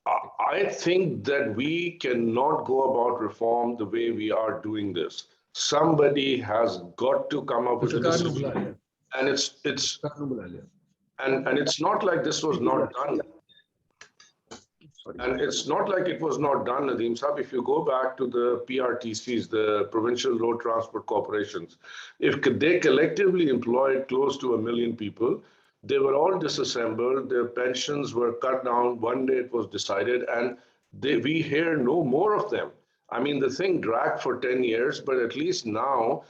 I think that we cannot go about reform the way we are doing this. Somebody has got to come up with a decision, and it's not like this was not done. And it's not like it was not done, Nadeem Sahab. If you go back to the PRTCs, the Provincial Road Transport Corporations, if they collectively employed close to 1 million people, they were all disassembled, their pensions were cut down. One day it was decided, and we hear no more of them. I mean, the thing dragged for 10 years, but at least now,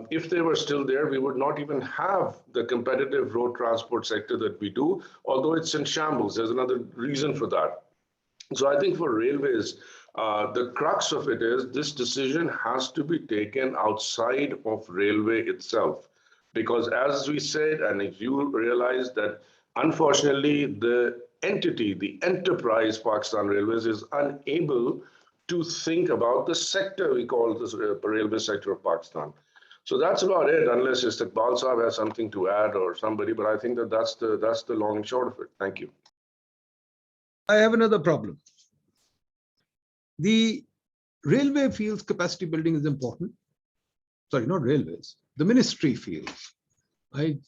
if they were still there, we would not even have the competitive road transport sector that we do, although it's in shambles. There's another reason for that. So I think for railways, the crux of it is this decision has to be taken outside of railway itself. Because as we said, and if you realize that unfortunately the entity, the enterprise Pakistan Railways is unable to think about the sector we call this railway sector of Pakistan. So that's about it, unless Istiqbal Sahab has something to add or somebody, but I think that's the long and short of it. Thank you. I have another problem. The railway feels capacity building is important. Sorry, not railways. The ministry feels. I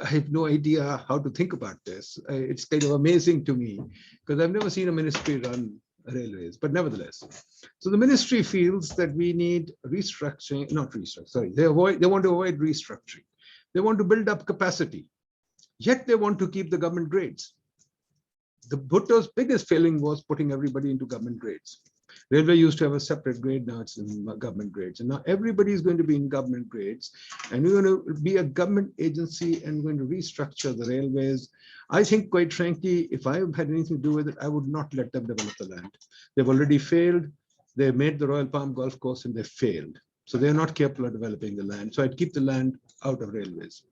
have no idea how to think about this. It's kind of amazing to me because I've never seen a ministry run railways, but nevertheless. So the ministry feels that we need restructuring, not restructuring, sorry, they want to avoid restructuring. They want to build up capacity, yet they want to keep the government grades. The Bhutto's biggest failing was putting everybody into government grades. Railway used to have a separate grade, now it's in government grades. And now everybody is going to be in government grades. And we're going to be a government agency and going to restructure the railways. I think, quite frankly, if I had anything to do with it, I would not let them develop the land. They've already failed. They made the Royal Palm Golf Course and they failed. So they're not capable of developing the land. So I'd keep the land out of railways.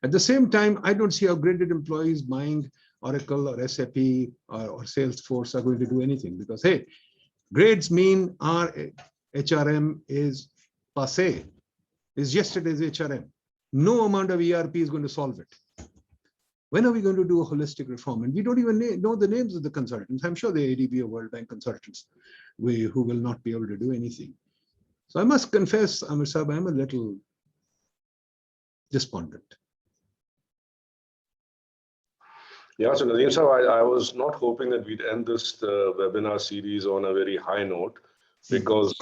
At the same time, I don't see how graded employees buying Oracle or SAP or Salesforce are going to do anything because, hey, grades mean our HRM is passé, is yesterday's HRM. No amount of ERP is going to solve it. When are we going to do a holistic reform? And we don't even know the names of the consultants. I'm sure the ADB or World Bank consultants who will not be able to do anything. So I must confess, Amir Sahab, I'm a little despondent. Yeah, so Nadeem Sahab, I was not hoping that we'd end this webinar series on a very high note because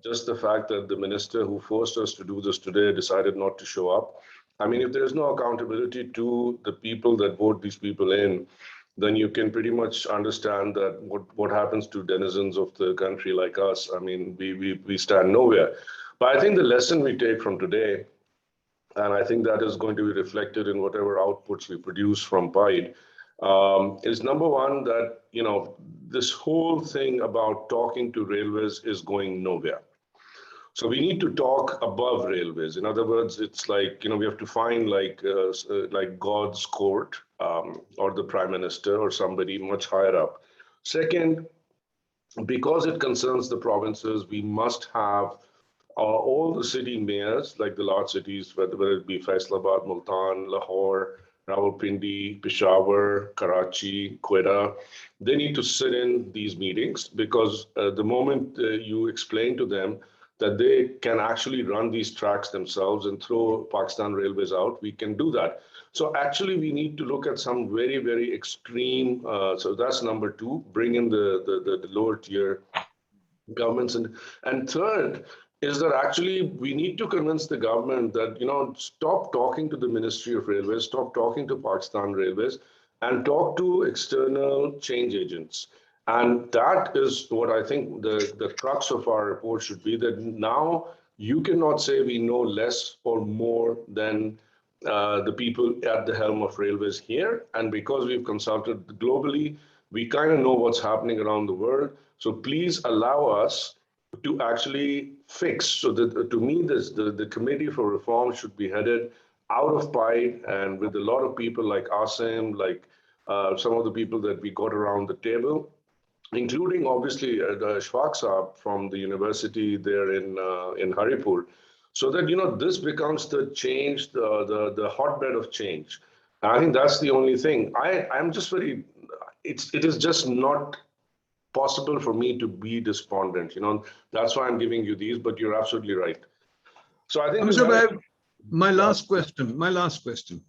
just the fact that the minister who forced us to do this today decided not to show up. I mean, if there's no accountability to the people that vote these people in, then you can pretty much understand that what happens to denizens of the country like us. I mean, we stand nowhere. But I think the lesson we take from today, and I think that is going to be reflected in whatever outputs we produce from PIDE, is number one, that, this whole thing about talking to railways is going nowhere. So we need to talk above railways. In other words, it's like, we have to find like God's court or the prime minister or somebody much higher up. Second, because it concerns the provinces, we must have all the city mayors, like the large cities, whether it be Faisalabad, Multan, Lahore, Rawalpindi, Peshawar, Karachi, Quetta, they need to sit in these meetings because the moment you explain to them that they can actually run these tracks themselves and throw Pakistan Railways out, we can do that. So actually, we need to look at some very, very extreme, so that's number two, bring in the lower tier governments. And third, is that actually we need to convince the government that, stop talking to the Ministry of Railways, stop talking to Pakistan Railways, and talk to external change agents. And that is what I think the crux of our report should be, that now you cannot say we know less or more than the people at the helm of railways here. And because we've consulted globally, we kind of know what's happening around the world. So please allow us to actually fix. So that, to me, the Committee for Reform should be headed out of PIDE, and with a lot of people like Asim, like some of the people that we got around the table, including obviously the Ashfaq Saab from the university there in Haripur, so that this becomes the change, the hotbed of change. I think that's the only thing. I'm just very, it is just not possible for me to be despondent. That's why I'm giving you these, but you're absolutely right. So I think my last question.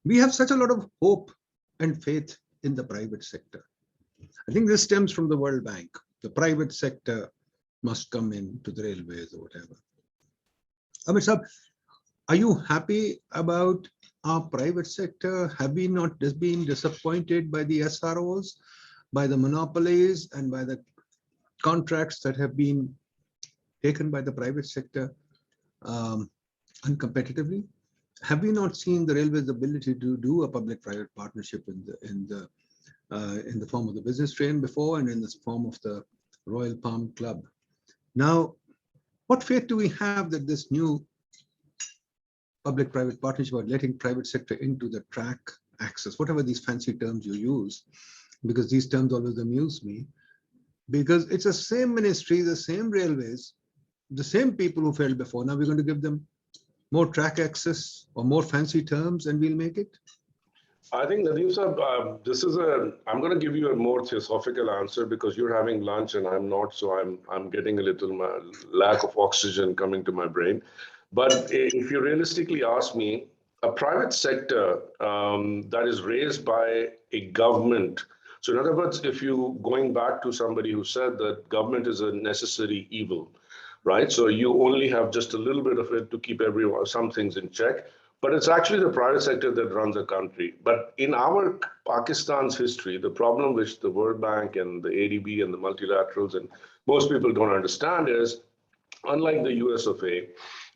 We have such a lot of hope and faith in the private sector. I think this stems from the World Bank. The private sector must come into the railways or whatever. Ahmed Saab, are you happy about our private sector? Have we not been disappointed by the SROs, by the monopolies, and by the contracts that have been taken by the private sector uncompetitively? Have we not seen the railways' ability to do a public-private partnership in the form of the business train before, and in the form of the Royal Palm Club? Now, what faith do we have that this new public-private partnership, or letting private sector into the track access, whatever these fancy terms you use, because these terms always amuse me, because it's the same ministry, the same railways, the same people who failed before. Now we're going to give them more track access or more fancy terms, and we'll make it? I think, Nadeem Saab, I'm going to give you a more theosophical answer because you're having lunch and I'm not, so I'm getting a little lack of oxygen coming to my brain. But if you realistically ask me, a private sector that is raised by a government. So in other words, if you going back to somebody who said that government is a necessary evil, right? So you only have just a little bit of it to keep some things in check. But it's actually the private sector that runs the country. But in our Pakistan's history, the problem which the World Bank and the ADB and the multilaterals and most people don't understand is, unlike the US of A,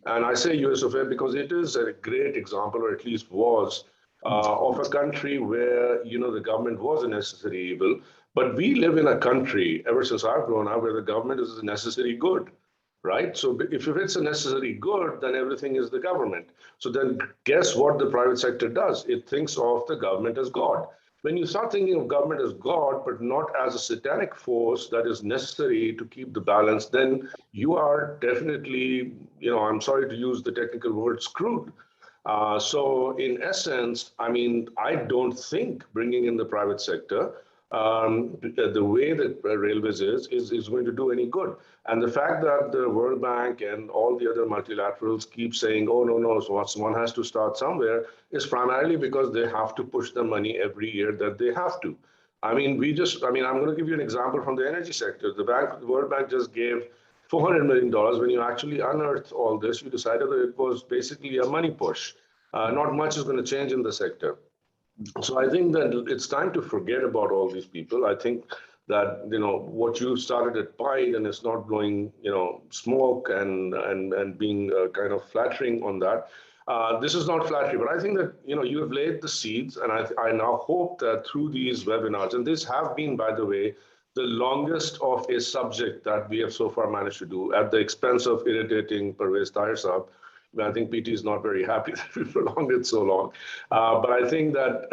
and I say US of A because it is a great example, or at least was, of a country where, the government was a necessary evil. But we live in a country, ever since I've grown up, where the government is a necessary good. Right? So if it's a necessary good, then everything is the government. So then guess what the private sector does? It thinks of the government as God. When you start thinking of government as God, but not as a satanic force that is necessary to keep the balance, then you are definitely, I'm sorry to use the technical word, screwed. So in essence, I don't think bringing in the private sector the way that railways is going to do any good. And the fact that the World Bank and all the other multilaterals keep saying, oh, no, so one has to start somewhere, is primarily because they have to push the money every year that they have to. I'm going to give you an example from the energy sector. The World Bank just gave $400 million. When you actually unearthed all this, you decided that it was basically a money push. Not much is going to change in the sector. So I think that it's time to forget about all these people. I think that, what you started at PIDE and it's not blowing, smoke and being kind of flattering on that. This is not flattery, but I think that, you have laid the seeds, and I now hope that through these webinars, and these have been, by the way, the longest of a subject that we have so far managed to do at the expense of irritating Parvez Tahir Saab. I think PT is not very happy that we prolonged it so long. But I think that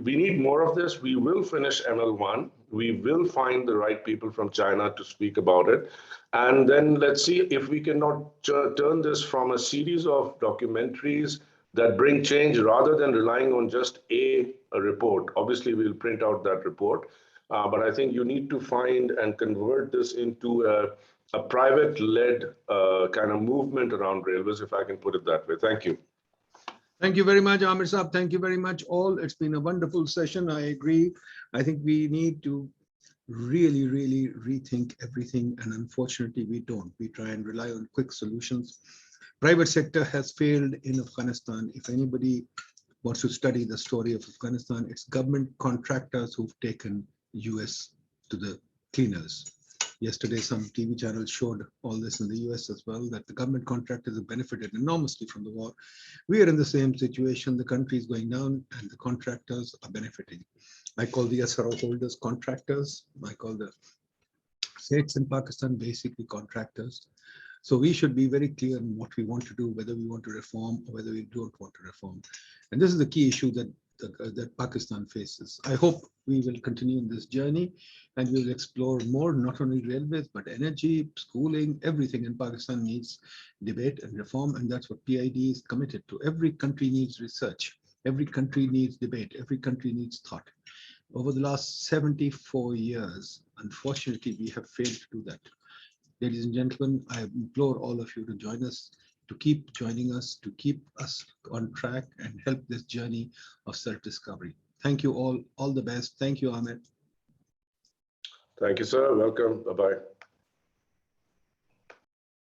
we need more of this. We will finish ML1. We will find the right people from China to speak about it. And then let's see if we cannot turn this from a series of documentaries that bring change rather than relying on just a report. Obviously, we'll print out that report. But I think you need to find and convert this into a private-led kind of movement around railways, if I can put it that way. Thank you. Thank you very much, Amir Saab. Thank you very much all. It's been a wonderful session. I agree. I think we need to really, really rethink everything. And unfortunately, we don't. We try and rely on quick solutions. Private sector has failed in Afghanistan. If anybody wants to study the story of Afghanistan, it's government contractors who've taken US to the cleaners. Yesterday, some TV channels showed all this in the US as well, that the government contractors have benefited enormously from the war. We are in the same situation. The country is going down and the contractors are benefiting. I call the SRO holders contractors. I call the states in Pakistan basically contractors. So we should be very clear on what we want to do, whether we want to reform or whether we don't want to reform. And this is the key issue that Pakistan faces. I hope we will continue in this journey and we will explore more, not only railways, but energy, schooling, everything in Pakistan needs debate and reform. And that's what PIDE is committed to. Every country needs research. Every country needs debate. Every country needs thought. Over the last 74 years, unfortunately, we have failed to do that. Ladies and gentlemen, I implore all of you to join us, to keep joining us, to keep us on track and help this journey of self-discovery. Thank you all the best. Thank you, Ahmed. Thank you, sir. Welcome. Bye-bye.